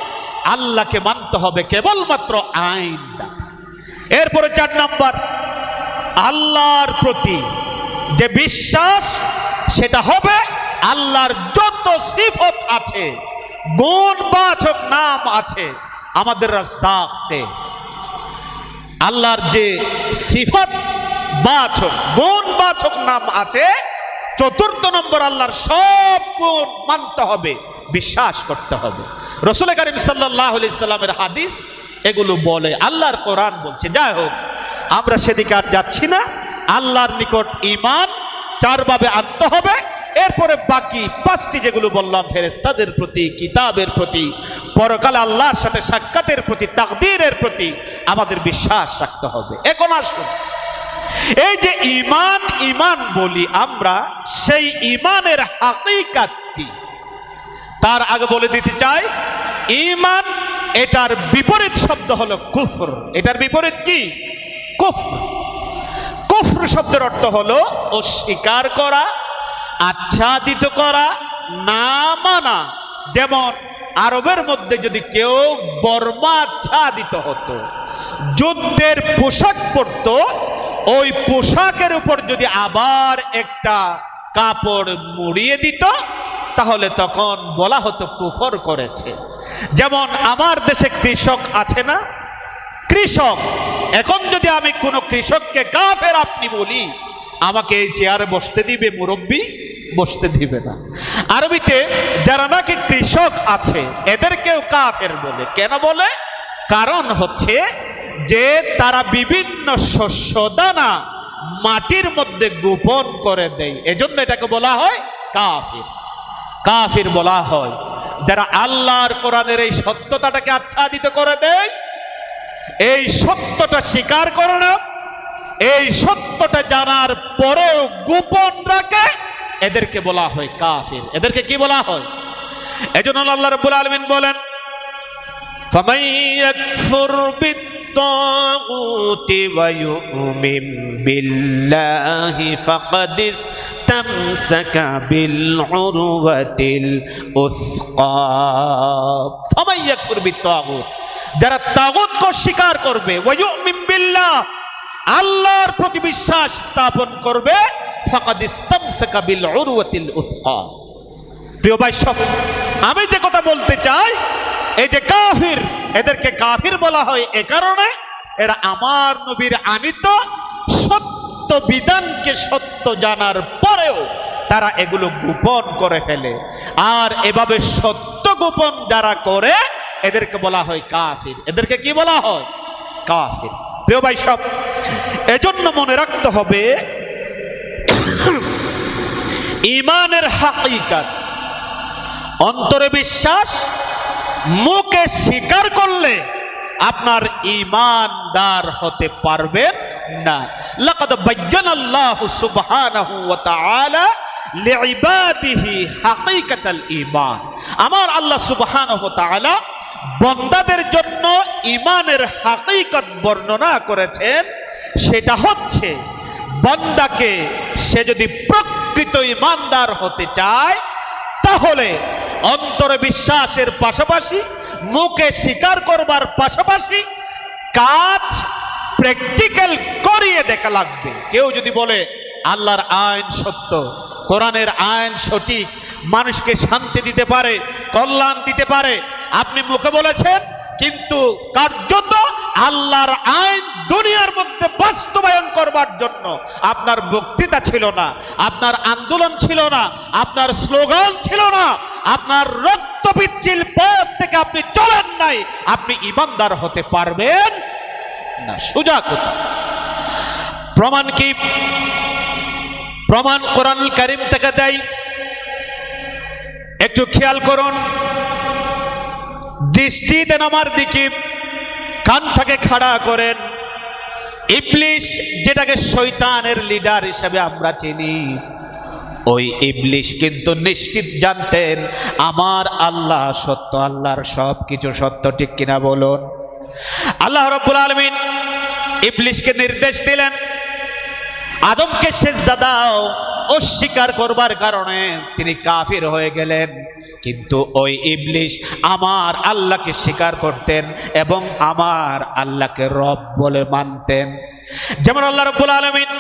Speaker 1: আল্লাহকে মানতে হবে কেবলমাত্র আইনদাতা। এরপরে 4 নাম্বার, আল্লাহর প্রতি যে বিশ্বাস, সেটা হবে আল্লাহর যত সিফত আছে, গুণবাচক নাম আছে, আমাদের রাজ্জাককে আল্লাহর যে সিফত বাচক গুণবাচক নাম আছে, 4 নম্বর আল্লাহর সব গুণ মানতে হবে, বিশ্বাস করতে হবে। রাসূল কারীম সাল্লাল্লাহু আলাইহি সাল্লামের হাদিস এগুলো বলে, আল্লাহর কোরআন বলছে। যাই হোক, আমরা সেদিকে আর যাচ্ছি না। আল্লাহর নিকট ঈমান 4 ভাবে আনতে হবে। এরপরে বাকি 5টি যেগুলো বললাম, ফেরেশতাদের প্রতি, কিতাবের প্রতি, পরকালে আল্লাহর সাথে সাক্ষাতের প্রতি, তাকদীরের প্রতি আমাদের বিশ্বাস রাখতে হবে। এখন আসুন, এই যে ঈমান ঈমান বলি আমরা, সেই ঈমানের হাকিকাত কি তার আগে বলে দিতে চাই। ঈমান, এটার বিপরীত শব্দ হলো কুফর। এটার বিপরীত কি? কুফর। কুফর শব্দের অর্থ হলো অস্বীকার করা, আচ্ছাদিত করা, না মানা। যেমন আরবের মধ্যে যদি কেউ বর্মা আচ্ছাদিত হতো, যুদ্ধের পোশাক পরতো, ওই পোশাকের উপর যদি আবার একটা কাপড় মুড়িয়ে দিত, তাহলে তখন বলা হতো কুফর করেছে। যেমন আমার দেশে কৃষক আছে না, কৃষক, এখন যদি আমি কোনো কৃষককে কাফের আপনি বলি, আমাকে এই চেয়ারে বসতে দিবে মুরব্বী? বসতে দিবে না। আরবিতে যারা নাকি কৃষক আছে, এদেরকেও কাফের বলে। কেন বলে? কারণ হচ্ছে যে তারা বিভিন্ন শস্য দানা মাটির মধ্যে গোপন করে দেয়, এজন্য এটাকে বলা হয় কাফির। কাফির বলা হয় যারা আল্লাহর কোরআনের এই সত্যতাটাকে আচ্ছাদিত করে দেয়, এই সত্যটা স্বীকার করে না, এই সত্যটা জানার পরেও গোপন রাখে, এদেরকে বলা হয় কাফির। এদেরকে কি বলা হয়? এজন্য আল্লাহ রাব্বুল আলামিন বলেন, ফামান ইয়াকফুর বিত-তাগুতি ওয়া ইউমিন বিল্লাহি ফাকাদ ইসতামসাকা বিল উরওয়াতিল উসকা। ফামান ইয়াকফুর বিত-তাগুত, যারা তাগুতকে স্বীকার করবে, ওয়া ইউমিন বিল্লাহ, আল্লাহর প্রতি বিশ্বাস স্থাপন করবে, ফাকাদ ইসতামসাকা বিল উরওয়াতিল উসকা। প্রিয় ভাই সব, আমি যে কথা বলতে চাই, এই যে কাফির, এদেরকে কাফির বলা হয় এ কারণে এরা আমার নবীর আনিত সত্য বিধানকে সত্য জানার পরেও তারা এগুলো গোপন করে ফেলে। আর এভাবে সত্য গোপন যারা করে, এদেরকে বলা হয় কাফির। এদেরকে কি বলা হয়? কাফির। প্রিয় ভাই সব, এজন্য মনে রাখতে হবে, ঈমানের হাকিকাত অন্তরে বিশ্বাস, মুখে স্বীকার করলে আপনার ঈমানদার হতে পারবেন না। লাকাদ বায়্যানাল্লাহু সুবহানাহু ওয়া তাআলা লিইবাদিহি হাকিকাতাল ঈমান। আমার আল্লাহ সুবহানাহু ওয়া তাআলা বান্দাদের জন্য ঈমানের হাকিকত বর্ণনা করেছেন। সেটা হচ্ছে, বান্দাকে সে যদি প্রকৃত ঈমানদার হতে চায়, তাহলে অন্তরে বিশ্বাসের পাশাপাশি, মুখে স্বীকার করবার পাশাপাশি কাজ প্র্যাকটিক্যাল করিয়ে দেখা লাগবে। কেউ যদি বলে আল্লাহর আইন সত্য, কোরআনের আইন সঠিক, মানুষকে শান্তি দিতে পারে, কল্যাণ দিতে পারে, আপনি মুখে বলেছেন, কিন্তু কার্যত আল্লাহর আইন দুনিয়ার মধ্যে বাস্তবায়ন করবার জন্য আপনার বক্তৃতা ছিল না, আপনার আন্দোলন ছিল না, আপনার স্লোগান ছিল না, আপনার রক্ত পিচ্ছিল পথ থেকে আপনি চলেন নাই, আপনি ঈমানদার হতে পারবেন না। সোজা কথা। প্রমাণ কি? প্রমাণ কোরআনুল কারীম থেকে দেয়। একটু খেয়াল করুন, দৃষ্টি দেন আমার দিকে, কানটাকে খাড়া করেন। ইবলিস, যেটাকে শয়তানের লিডার হিসেবে আমরা চিনি, ওই ইবলিস কিন্তু নিশ্চিত জানতেন আমার আল্লাহ সত্য, আল্লাহর সব কিছু সত্য, ঠিক কিনা বলুন? আল্লাহ রাব্বুল আলামিন ইবলিসকে নির্দেশ দিলেন আদমকে সিজদা দাও, অস্বীকার করবার কারণে তিনি কাফির হয়ে গেলেন। কিন্তু ওই ইবলিস আমার আল্লাহকে স্বীকার করতেন এবং আমার আল্লাহকে রব বলে মানতেন। যেমন আল্লাহ রাব্বুল আলামিন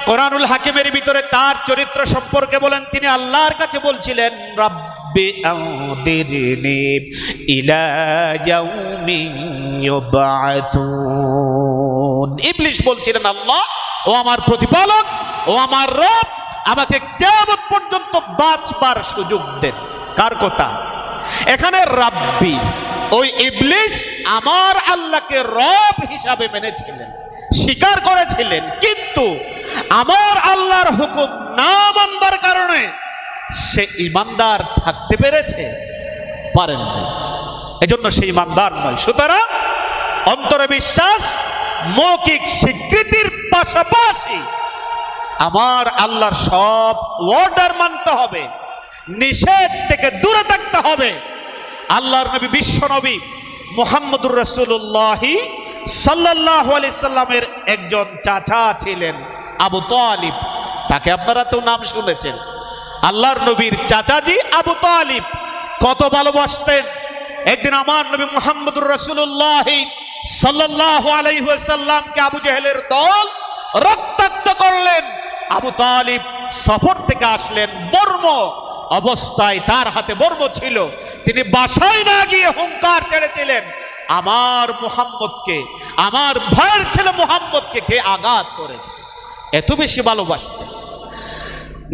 Speaker 1: কোরআনুল হাকিমের ভিতরে তার চরিত্র সম্পর্কে বলেন, তিনি আল্লাহর কাছে বলছিলেন রাব্বি আউযিরনি ইলা ইয়াউমি ইউবআসুন। ইবলিস বলছিলেন, আল্লাহ, ও আমার প্রতিপালক, ও আমার রব, আমাকে কিয়ামত পর্যন্ত বাঁচবার সুযোগ দেন। কার কথা? এখানে রাব্বি, ওই ইবলিস আমার আল্লাহকে রব হিসাবে মেনেছিলেন, স্বীকার করেছিলেন, কিন্তু আমার আল্লাহর হুকুম না মানবার কারণে সে ঈমানদার থাকতে পেরেছে? পারেননি। এজন্য সে ঈমানদার নয়। সুতরাং অন্তরে বিশ্বাস, মৌখিক স্বীকৃতির পাশাপাশি আমার আল্লাহর সব অর্ডার মানতে হবে, নিষেধ থেকে দূরে থাকতে হবে। আল্লাহর নবী, বিশ্ব নবী মুহাম্মদুর রাসূলুল্লাহ সাল্লাল্লাহু আলাইহি সাল্লামের একজন চাচা ছিলেন আবু তালিব। তাকে আপনারা তো নাম শুনেছেন। আল্লাহর নবীর চাচাজি আবু তালিব কত ভালোবাসতেন। একদিন আমার নবী মুহাম্মদুর রাসূলুল্লাহ সাল্লাল্লাহু আলাইহি ওয়াসাল্লামকে আবু জেহেলের দল রক্তাক্ত করলেন। আবু তালিব সফর থেকে আসলেন, বর্ম অবস্থায়, তার হাতে বর্ম ছিল। তিনি বাসায় না গিয়ে হুঙ্কার ছেড়েছিলেন, আমার মুহাম্মদকে, আমার ভাইয়ের ছেলে মুহাম্মদকে কে আঘাত করেছে। এত বেশি ভালোবাসতেন।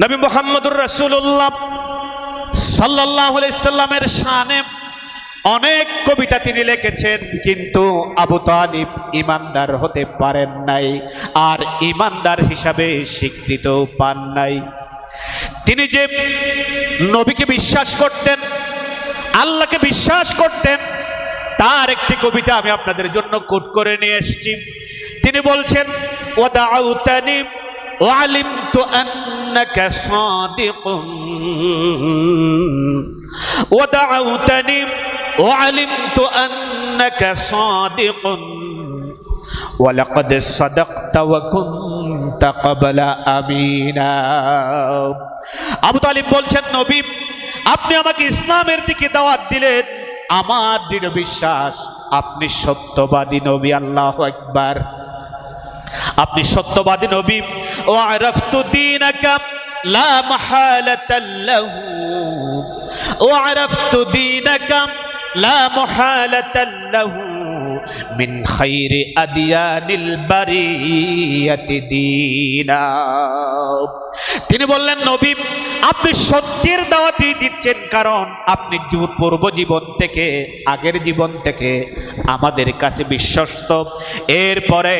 Speaker 1: নবী মুহাম্মদুর রাসূলুল্লাহ সাল্লাল্লাহু আলাইহি সাল্লামের শানে অনেক কবিতা তিনি লিখেছেন, কিন্তু আবু তালিব ঈমানদার হতে পারেন নাই, আর ঈমানদার হিসাবে স্বীকৃত পান নাই। তিনি যে নবীকে বিশ্বাস করতেন, আল্লাহকে বিশ্বাস করতেন, তার একটি কবিতা আমি আপনাদের জন্য কোট করে নিয়ে এসেছি। তিনি বলছেন, ওয়াদাউতানি ওয়ালিমতু আন্নাকা সাদিকুন, ওয়াদাউতানি ওয়ালিমতু আন্নাকা সাদিকুন ওয়ালাকাদ সাদাকতা ওয়া কুনতা ক্বাবলা আমিনা। আবু তালিব বলছেন, নবী, আপনি আমাকে ইসলামের দিকে দাওয়াত দিলেন, আমার দৃঢ় বিশ্বাস আপনি সত্যবাদী নবী। আল্লাহু আকবার। আপনি সত্যবাদী নবী। ও আরাফতু দীনাকা লা মাহালাতা লাহু, ও আরাফতু দীনাকা লা মাহালাতা লাহু মিন খায়রি আদিয়ানিল বারিয়াতি দীনা। তিনি বললেন, নবী, আপনি সত্যের দাওয়াতই দিচ্ছেন, কারণ আপনি পূর্ব জীবন থেকে, আগের জীবন থেকে আমাদের কাছে বিশ্বস্ত। এরপরে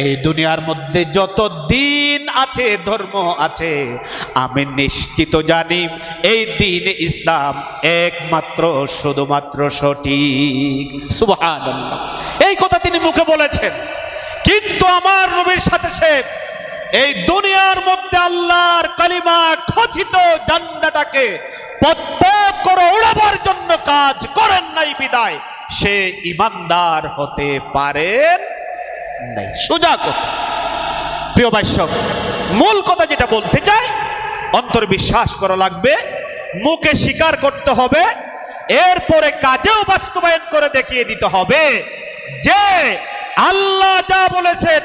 Speaker 1: এই দুনিয়ার মধ্যে যত দিন আছে, ধর্ম আছে, আমি নিশ্চিত জানি এই দিন ইসলাম একমাত্র, শুধুমাত্র সঠিক। সুবহানাল্লাহ। এই কথা তিনি মুখে বলেছেন, কিন্তু আমার নবীর সাথে সে এই দুনিয়ার মধ্যে আল্লাহর কালিমা খচিত জান্নাটাকে পথ করে উড়াবার জন্য কাজ করেন নাই, বিদায় সে ঈমানদার হতে পারেন নাই। সোজা কথা। প্রিয় ভাই সব, মূল কথা যেটা বলতে চাই, অন্তর বিশ্বাস করা লাগবে, মুখে স্বীকার করতে হবে, এরপরে কাজেও বাস্তবায়ন করে দেখিয়ে দিতে হবে যে আল্লাহ যা বলেছেন,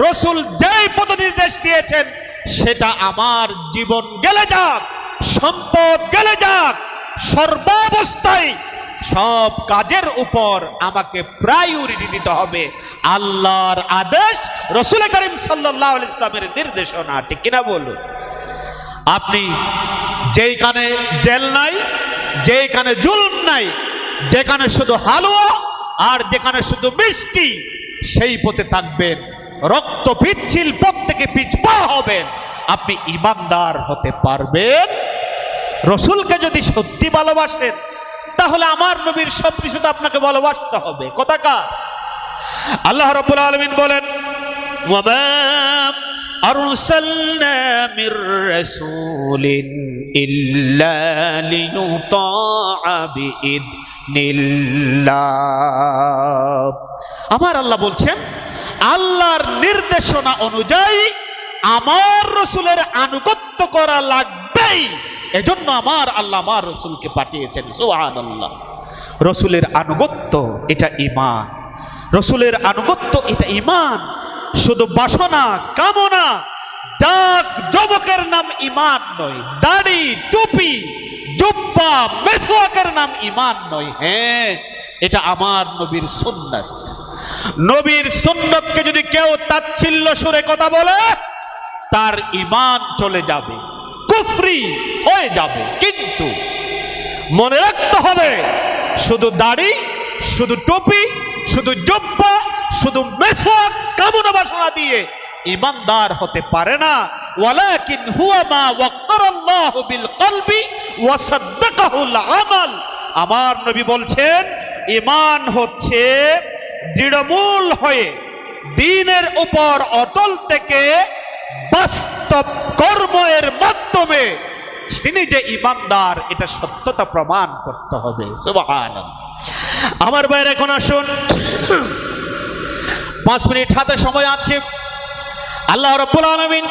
Speaker 1: রসুল যেই পথনির্দেশ দিয়েছেন, সেটা আমার জীবন গেলে যাক, সম্পদ গেলে যাক, সর্বাবস্থায় সব কাজের উপর আমাকে প্রায়োরিটি দিতে হবে। আল্লাহর আদেশ, রসুল করিম সাল্লাল্লাহু আলাইহি ওয়াসাল্লামের নির্দেশনা, ঠিক কিনা বলুন? আপনি যেইখানে জেল নাই, যেখানে জুলুম নাই, যেখানে শুধু হালুয়া আর যেখানে শুধু মিষ্টি, সেই পথে থাকবেন। রক্ত পিচ্ছিল পথ থেকে পিছপা হবেন, আপনি ইমানদার হতে পারবেন। রসুলকে যদি সত্যি ভালোবাসেন তাহলে আমার নবীর সব কিছু তো আপনাকে ভালোবাসতে হবে। কথাকার আল্লাহ রাব্বুল আলামিন বলেন, ওয়ামা আরসালনা মির রাসূলিন ইল্লা লিয়ুতাআ বিইذনিল্লাহ। আমার আল্লাহ বলছেন, আল্লাহর নির্দেশনা অনুযায়ী আমার রসুলের আনুগত্য করা লাগবেই। এজন্য আমার আল্লাহ আমার রসুলকে পাঠিয়েছেন। সুবহানাল্লাহ। রসুলের আনুগত্য এটা ঈমান, রসুলের আনুগত্য এটা ঈমান। শুধু বাসনা কামনা জাক জমকের নাম ঈমান নয়, দাড়ি টুপি জুব্বা মেসওয়াকের নাম ঈমান নয়। হ্যাঁ, এটা আমার নবীর সুন্নাত। নবীর সুন্নতকে যদি কেউ তাচ্ছিল্য সুরে কথা বলে, তার ঈমান চলে যাবে, কুফরি হয়ে যাবে। কিন্তু মনে রাখতে হবে, শুধু দাড়ি, শুধু টুপি, শুধু জুব্বা, শুধু মেসওয়াক কামনা বাসনা দিয়ে ঈমানদার হতে পারে না। ওয়ালাকিন হুয়া মা ওয়াক্কারাল্লাহু বিল কলবি ওয়া সাদ্দাকাহুল আমাল। আমার নবী বলছেন, ঈমান হচ্ছে দৃঢ়মূল হয়ে দ্বীনের উপর অটল থেকে বাস্তব কর্মের মাধ্যমে তিনি যে ঈমানদার এটা সত্যতা প্রমাণ করতে হবে। সুবহানাল্লাহ। আমার ভাইয়ের, এখন আসুন, 5 মিনিট হাতে সময় আছে। আল্লাহ রাব্বুল আলামিন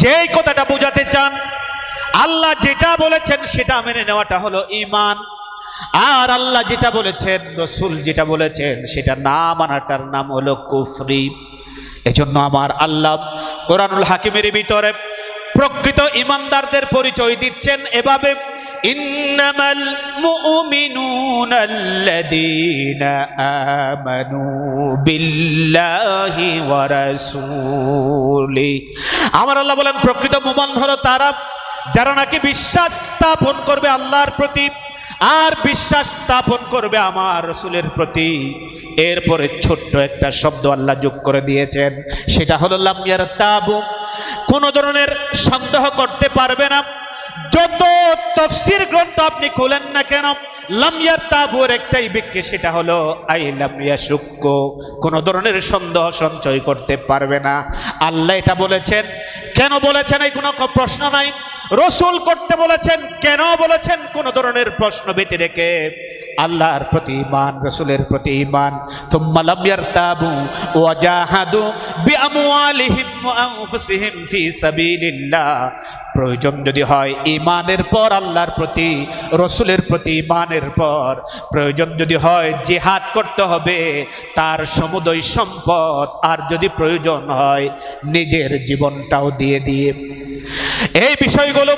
Speaker 1: যে কথাটা বোঝাতে চান, আল্লাহ যেটা বলেছেন সেটা মেনে নেওয়াটা হলো ঈমান। আর আল্লাহ যেটা বলেছেন, রসুল যেটা বলেছেন সেটা না মানাটার নাম হলো কুফরি। এজন্য আমার আল্লাহ কোরআনুল হাকিমের ভিতরে প্রকৃত ঈমানদারদের পরিচয় দিচ্ছেন এভাবে, ইন্নামাল মুমিনুনা আল্লাযীনা আমানু বিল্লাহি ওয়া রাসূলিহি। আমার আল্লাহ বলেন, প্রকৃত মুমিন হলো তারা যারা নাকি বিশ্বাস স্থাপন করবে আল্লাহর প্রতি আর বিশ্বাস স্থাপন করবে আমার রসুলের প্রতি। এরপরে ছোট্ট একটা শব্দ আল্লাহ যোগ করে দিয়েছেন, সেটা হলো লাম ইয়ারতাবু। কোনো ধরনের সন্দেহ করতে পারবে না। যত তাফসীর গ্রন্থ আপনি খুলেন না কেন, লাম ইয়ারতাবুর একটাই ব্যাখ্যা, সেটা হলো আই লাম ইয়াশুক্কু। কোনো ধরনের সন্দেহ সঞ্চয় করতে পারবে না। আল্লাহ এটা বলেছেন, কেন বলেছেন এই কোনো প্রশ্ন নাই। রসুল করতে বলেছেন, কেন বলেছেন, কোন ধরনের প্রশ্ন বেঁধে রেখে আল্লাহর প্রতি ঈমান, রসুলের প্রতি ঈমান। থুম্মা লাম ইয়ারতাবু ওয়া জাহাদু বিআমওয়ালিহিম ওয়া আনফুসিহিম ফি সাবিলিল্লাহ। প্রয়োজন যদি হয় ঈমানের পর আল্লাহর প্রতি, রসুলের প্রতি ঈমানের পর প্রয়োজন যদি হয় জিহাদ করতে হবে তার সমুদয় সম্পদ, আর যদি প্রয়োজন হয় নিজের জীবনটাও দিয়ে দিয়ে। এই বিষয়গুলো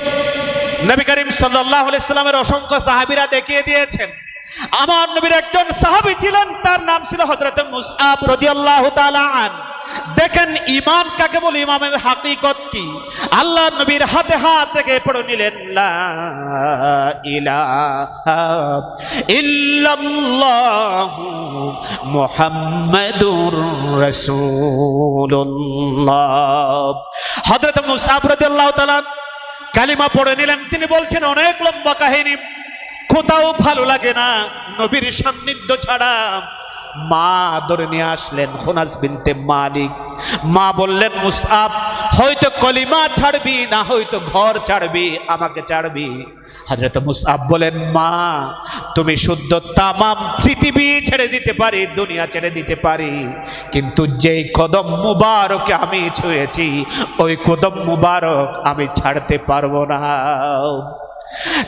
Speaker 1: নবী করিম সাল্লাল্লাহু আলাইহি সাল্লামের অসংখ্য সাহাবীরা দেখিয়ে দিয়েছেন। আমার নবীর একজন সাহাবী ছিলেন, তার নাম ছিল হযরত মুসআব রাদিয়াল্লাহু তাআলা আনহু। দেখেন ঈমান কাকে বলে, ঈমানের হাকিকত কি। আল্লাহ নবীর হাতে হাত রেখে পড়ে নিলেন, লা ইলাহা ইল্লাল্লাহু মুহাম্মাদুর রাসূলুল্লাহ। হযরত মুসআব রাদিয়াল্লাহু তাআলা কালিমা পড়ে নিলেন। তিনি বলছেন, অনেক লম্বা কাহিনী, কোথাও ভালো লাগে না নবীর সান্নিধ্য ছাড়া। মা ধরে নিয়ে আসলেন খুনাস বিনতে মালিক। মা বললেন, মুসআব হয়তো কলিমা ছাড়বি, না হয়তো ঘর ছাড়বি, আমাকে ছাড়বি। হযরত মুসআব বলেন, মা তুমি শুদ্ধ তামাম পৃথিবী ছেড়ে দিতে পারি, দুনিয়া ছেড়ে দিতে পারি, কিন্তু যেই কদম মুবারকে আমি ছুঁয়েছি ওই কদম মুবারক আমি ছাড়তে পারবো না।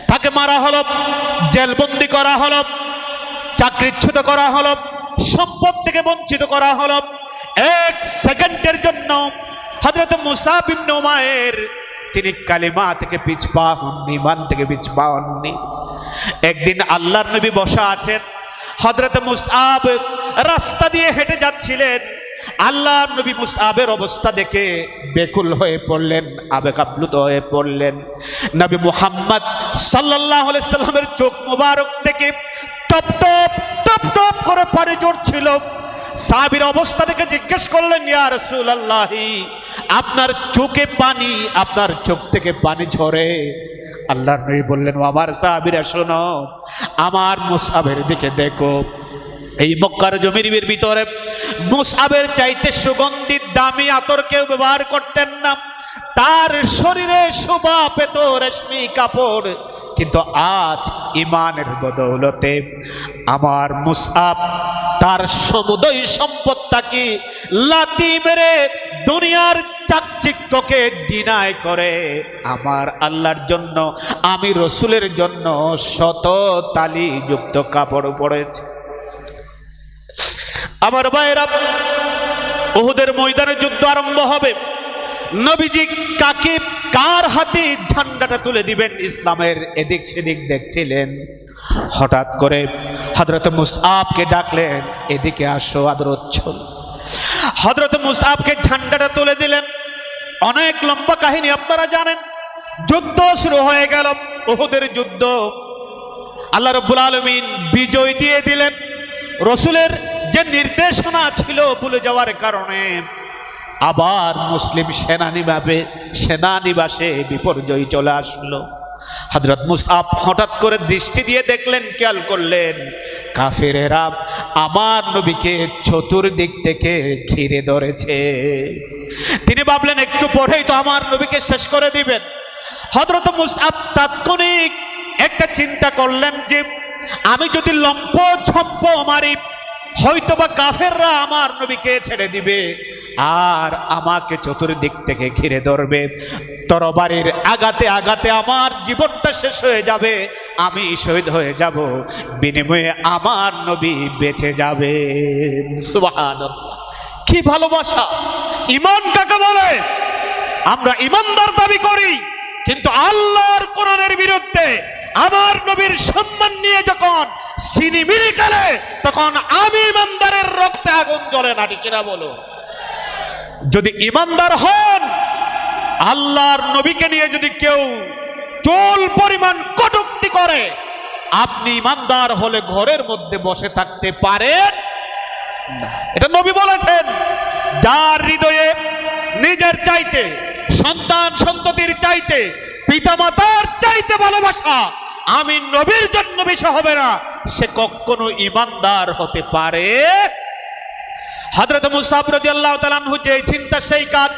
Speaker 1: তাকে মারা হলো, জেলবন্দি করা হলো, চাকরিচ্যুত করা হলো, সম্পদ থেকে বঞ্চিত করা হলো। 1 সেকেন্ডের জন্য হযরত মুসআব ইবনে উমাইর তিনি কালিমা থেকে পিছপা হননি, ঈমান থেকে পিছপা হননি। একদিন আল্লাহর নবী বসা আছেন, হযরত মুসআব রাস্তা দিয়ে হেঁটে যাচ্ছিলেন। আল্লাহ নবী মুসআবের অবস্থা দেখে বেকুল হয়ে পড়লেন, আবেগ আপ্লুত হয়ে পড়লেন। নবী মুহাম্মদ সাল্লাল্লাহু আলাইহি সাল্লামের চোখ মোবারক থেকে টপ টপ টপ টপ করে পানি ঝরছিল। সাহাবীর অবস্থা দেখে জিজ্ঞেস করলেন, ইয়া রাসূলুল্লাহ, আপনার চোখে পানি, আপনার চোখ থেকে পানি ঝরে? আল্লাহর নবী বললেন, ও আমার সাহাবীরা শোনো, আমার মুসআবের দিকে দেখো। এই মক্কার জমিনের ভিতরে মুসআবের চাইতে সুগন্ধিত দামি আতর কেউ ব্যবহার করতেন না। তার শরীরে শোভা পেত রেশমি কাপড়, কিন্তু আজ ইমানের বদৌলতে আমার মুসআব তার সমুদয় সম্পদটাকে লাথি মেরে দুনিয়ার চাকচিক্যকে ডিনাই করে আমার আল্লাহর জন্য, আমি রসুলের জন্য শত তালি যুক্ত কাপড় পরেছে। আমার ভাইরা, উহুদের ময়দানে যুদ্ধ আরম্ভ হবে। নবীজি কাকে, কার হাতে ঝান্ডাটা তুলে দিবেন ইসলামের এদিক সেদিক দেখছিলেন। হঠাৎ করে হযরত মুসআবকে ডাকলেন, এদিকে আসো আদরত চল। হযরত মুসআবকে ঝান্ডাটা তুলে দিলেন। অনেক লম্বা কাহিনী আপনারা জানেন। যুদ্ধ শুরু হয়ে গেল, উহুদের যুদ্ধ। আল্লাহ রাব্বুল আলামিন বিজয় দিয়ে দিলেন। রসুলের যে নির্দেশনা ছিল ভুলে যাওয়ার কারণে আবার মুসলিম সেনানিবাসে বিপর্যয় চলে আসলো। হযরত মুসআব হঠাৎ করে দৃষ্টি দিয়ে দেখলেন, খেয়াল করলেন, কাফেরেরা আমার নবীকে চতুর্দিক থেকে ঘিরে ধরেছে। তিনি ভাবলেন, একটু পরেই তো আমার নবীকে শেষ করে দিবেন। হযরত মুসআব তাৎক্ষণিক একটা চিন্তা করলেন যে আমি যদি লম্প ঝম্প মারি, হয়তোবা কাফেররা আমার নবীকে ছেড়ে দিবে আর আমাকে চতুর্দিক থেকে ঘিরে ধরবে। তরবারির আঘাতে আঘাতে আমার জীবনটা শেষ হয়ে যাবে, আমি শহীদ হয়ে যাব, বিনিময়ে আমার নবী বেঁচে যাবেন। সুবহানাল্লাহ, কি ভালোবাসা! ঈমান কাকে বলে? আমরা ঈমানদার দাবি করি, কিন্তু আল্লাহর কোরআনের বিরুদ্ধে আমার নবীর সম্মান নিয়ে যখন সিনিমিনি খেলে, তখন আমি ঈমানদারের রক্তে আগুন জ্বলে না, ঠিক কিনা বলো? যদি ঈমানদার হন, আল্লাহর নবীকে নিয়ে যদি কেউ চুল পরিমাণ কটূক্তি করে, আপনি ঈমানদার হলে ঘরের মধ্যে বসে থাকতে পারেন না। এটা নবী বলেছেন, যার হৃদয়ে নিজের চাইতে, সন্তান সন্ততির চাইতে, পিতামাতার চাইতে ভালোবাসা আমি নবীর জন্য বেশি হবে না, সে কখনো ঈমানদার হতে পারে। হযরত মুসআব রাদিয়াল্লাহু তাআলা আনহু যে চিন্তা সেই কাজ,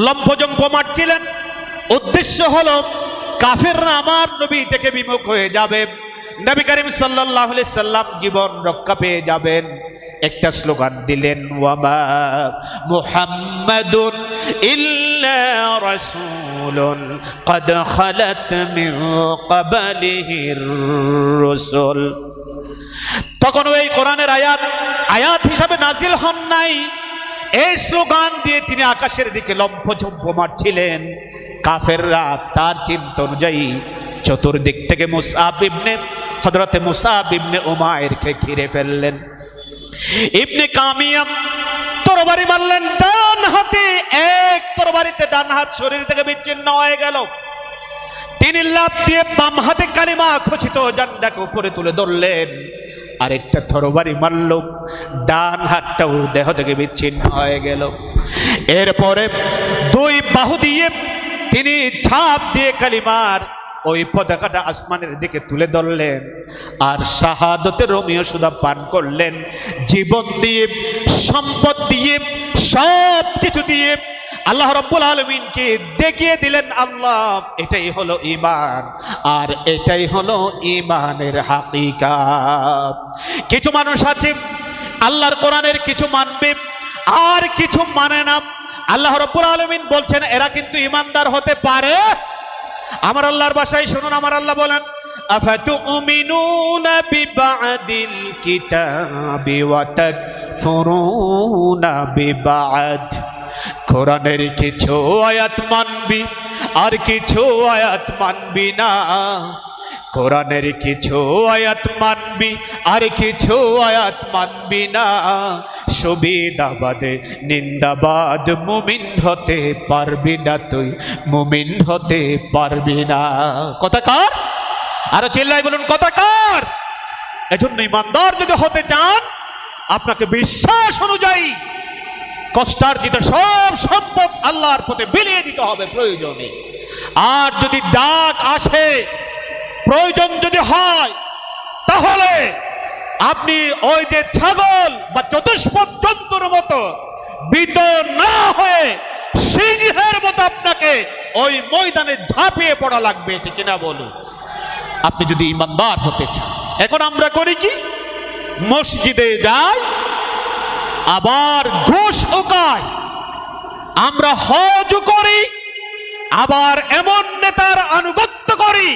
Speaker 1: লম্ফজম্প মারছিলেন। উদ্দেশ্য হলো কাফেররা আমার নবী থেকে বিমুখ হয়ে যাবে, নবী করিম সাল্লাল্লাহু আলাইহি সাল্লাম জীবন রক্ষা পেয়ে যাবেন। একটা স্লোগান দিলেন, ওয়ামা মুহাম্মাদুন ইল্লা রাসূলুন ক্বাদ খালাত মিন ক্বাবলিহির রাসূল। তখন ওই কোরআনের আয়াত হিসাবে নাজিল হন নাই। এই স্লোগান দিয়ে তিনি আকাশের দিকে লম্ফঝম্প মারছিলেন। কাফেররা তার চিন্তা অনুযায়ী চতুর্দিক থেকে হযরতে মুসআব ইবনে উমাইরকে ঘিরে ফেললেন। ইবনে কামিয়াম তরবারি মারলেন ডান হাতে, এক তরবারিতে ডান হাত শরীর থেকে বিচ্ছিন্ন হয়ে গেল। তিনি লাফ দিয়ে বাম হাতে কালিমা খচিত ঝান্ডাকে উপরে তুলে ধরলেন। আরেকটা তরবারি মারল, ডান হাতটাও দেহ থেকে বিচ্ছিন্ন হয়ে গেল। এরপরে দুই বাহু দিয়ে তিনি ঝাঁপ দিয়ে কালিমার ওই পতাকাটা আসমানের দিকে তুলে ধরলেন আর শাহাদতের রোমিও সুধা পান করলেন। জীবন দিয়ে, সম্পদ দিয়ে, সব কিছু দিয়ে আল্লাহ রাব্বুল আলামিনকে দেখিয়ে দিলেন, আল্লাহ এটাই হলো ঈমান, আর এটাই হলো ঈমানের হাকিকাত। কিছু মানুষ আছে আল্লাহর কোরআনের কিছু মানবে আর কিছু মানে না। আল্লাহ রাব্বুল আলামিন বলছেন এরা কিন্তু ঈমানদার হতে পারে। আমার আল্লাহর ভাষায় শুনুন, আমার আল্লাহ বলেন, আফাতুমিনুনা বিবাদিল কিতাবি ওয়া তাকফুরুনা বিবাদ। কোরআনের কিছু আয়াত মানবি আর কিছু আয়াত মানবি না, কোরআনের কিছু আয়াত মানবি আর কিছু আয়াত মানবি না, সুবিধাবাদে নিন্দাবাদ মুমিন হতে পারবি না, তুই মুমিন হতে পারবি না। কথাকার আরো চিল্লাই বলুন কথাকার। এজন্য ইমানদার যদি হতে চান আপনাকে বিশ্বাস অনুযায়ী কষ্টার্জিত সব সম্পদ আল্লাহর পথে বিলিয়ে দিতে হবে প্রয়োজনে। আর যদি ডাক আসে, প্রয়োজন যদি হয়, তাহলে আপনি ওই যে ছাগল বা চতুষ্পদ জন্তুর মতো ভীত না হয়ে সিংহের মতো আপনাকে ওই ময়দানে ঝাঁপিয়ে পড়া লাগবে, ঠিক না বলুন? আপনি যদি ইমানদার হতে চান। এখন আমরা করি কি, মসজিদে যাই আবার ঘুষ উকাই, আমরা হজ করি আবার এমন নেতার আনুগত্য করি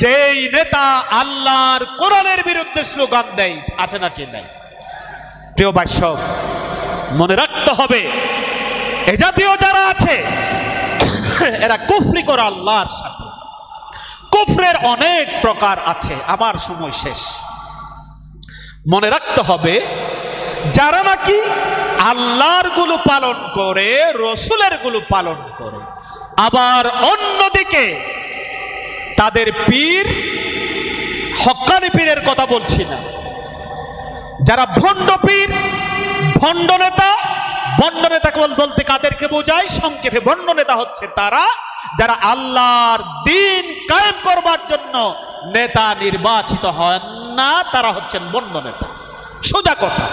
Speaker 1: যেই নেতা আল্লাহর কোরআনের বিরুদ্ধে স্লোগান দেয়। আছে না কি নাই? প্রিয় ভাইসব, মনে রাখতে হবে এ জাতীয় যারা আছে এরা কুফরি করে আল্লাহর সাথে। কুফরের অনেক প্রকার আছে, আমার সময় শেষ। মনে রাখতে হবে যারা নাকি আল্লাহর গুলো পালন করে, রসুলের গুলো পালন করে, আবার অন্যদিকে তাদের পীর, হক্কানি পীরের কথা বলছি না, যারা ভণ্ড পীর, ভণ্ড নেতা, ভণ্ড নেতা বলতে কাদেরকে বোঝায়? সংক্ষেপে ভণ্ড নেতা হচ্ছে তারা যারা আল্লাহর দ্বীন কায়েম করবার জন্য নেতা নির্বাচিত হন না, তারা হচ্ছেন ভণ্ড নেতা। সোজা কথা।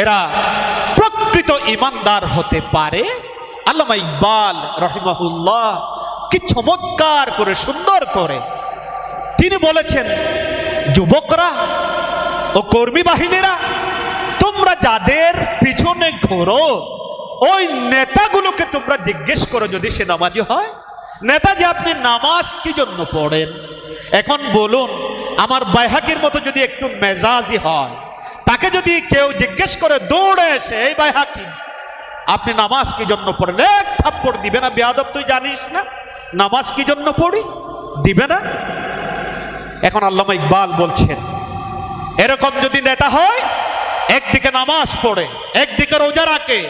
Speaker 1: এরা প্রকৃত ইমানদার হতে পারে। আল্লামা ইকবাল রহিমাহুল্লাহ কি চমৎকার করে, সুন্দর করে তিনি বলেছেন, যুবকরা ও কর্মী বাহিনীরা, তোমরা যাদের পিছনে ঘোরো ওই নেতাগুলোকে তোমরা জিজ্ঞেস করো যদি সে নামাজি হয়। নেতা যে আপনি নামাজ কি জন্য পড়েন? এখন বলুন, আমার বাইহাকির মতো যদি একটু মেজাজি হয়, তাকে যদি কেউ জিজ্ঞেস করে দৌড়ে এসে, এই বাইহাকি আপনি নামাজ কি জন্য পড়েন, এক থাপ্পড় দিবে না? বেয়াদব, তুই জানিস না নামাজ কি জন্য পড়ি? দিবে না? এখন আল্লামা ইকবাল বলছেন, এরকম যদি নেতা হয়, একদিকে নামাজ পড়ে, একদিকে রোজা রাখে,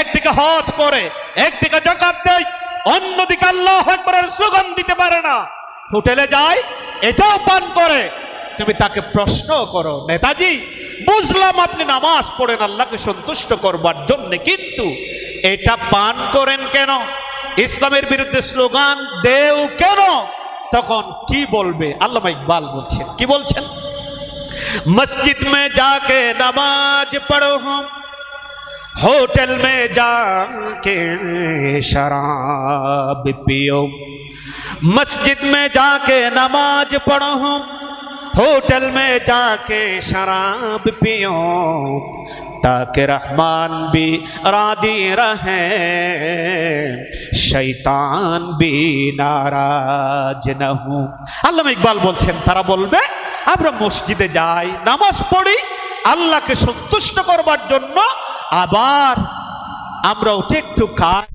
Speaker 1: একদিকে হজ করে, একদিকে যাকাত দেয়, অন্যদিকে আল্লাহু আকবারের স্লোগান দিতে পারে না, হোটেলে যায় এটাও পান করে, তুমি তাকে প্রশ্ন করো, নেতাজি বুঝলাম আপনি নামাজ পড়েন আল্লাহকে সন্তুষ্ট করবার জন্য, কিন্তু এটা পান করেন কেন? ইসলামের বিরুদ্ধে স্লোগান দেও কেন? তখন কি বলবে? আল্লামা ইকবাল বলছেন, কি বলছেন? मस्जिद में जाके नमाज पढ़ो हम, होटल में जाके शराब पियो। मस्जिद में जाके नमाज पढ़ो हम, होटल में जाके शराब पियो, ताकि रहमान भी राजी रहे, शैतान भी नाराज न हो। আল্লামা ইকবাল বলছেন, তারা বলবে আমরা মসজিদে যাই, নামাজ পড়ি আল্লাহকে সন্তুষ্ট করবার জন্য, আবার আমরা উঠে একটু খাই,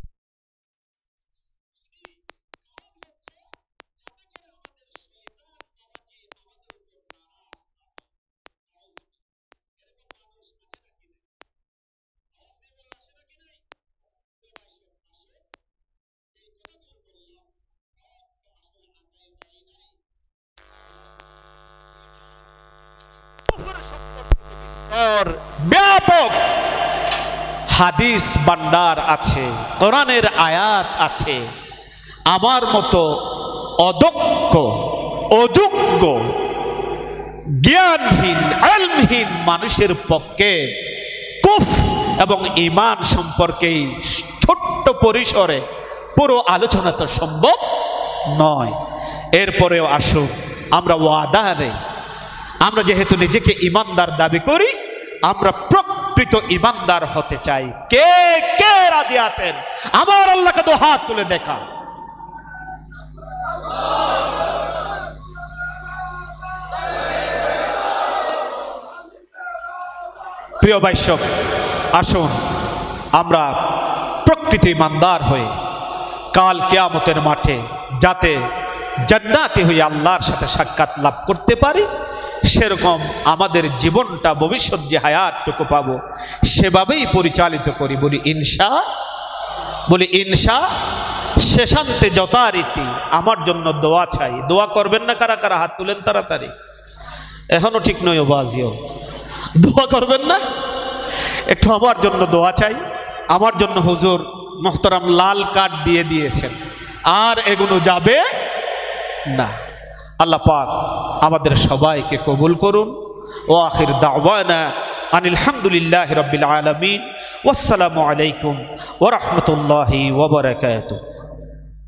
Speaker 1: ব্যাপক হাদিস ভান্ডার আছে, কোরআনের আয়াত আছে। আমার মতো অদক্ষ, অযোগ্য, জ্ঞানহীন, ইলমহীন মানুষের পক্ষে কুফর এবং ঈমান সম্পর্কে ছোট্ট পরিসরে পুরো আলোচনা তো সম্ভব নয়। এরপরেও আসুন আমরা ওয়াদা নেই, আমরা যেহেতু নিজেকে ইমানদার দাবি করি, আমরা প্রকৃত ইমানদার হতে চাই। কে কে রাজি আছেন? আমার আল্লাহকে তো হাত তুলে দেখা। প্রিয় ভাইসব, আসুন আমরা প্রকৃত ইমানদার হয়ে কাল কিয়ামতের মাঠে যাতে জান্নাতে হয়ে আল্লাহর সাথে সাক্ষাৎ লাভ করতে পারি, সেরকম আমাদের জীবনটা ভবিষ্যৎ যে হায়াতটুকু পাবো সেভাবেই পরিচালিত করি। বলি ইনশা। শেষান্তে যথারীতি আমার জন্য দোয়া চাই। দোয়া করবেন না কারা কারা? হাত তুলেন তাড়াতাড়ি। এখনো ঠিক নয় বাজিও, দোয়া করবেন না? একটু আমার জন্য দোয়া চাই। আমার জন্য হুজুর মুহতারাম লাল কার্ড দিয়ে দিয়েছেন, আর এগুলো যাবে না। আল্লাহ পাক আমাদের সবাইকে কবুল করুন। ও আখির দাওয়ানা আনিল হামদুলিল্লাহি রাব্বিল আলামিন। ওয়াসসালামু আলাইকুম ওয়া রাহমাতুল্লাহি ওয়া বারাকাতুহু।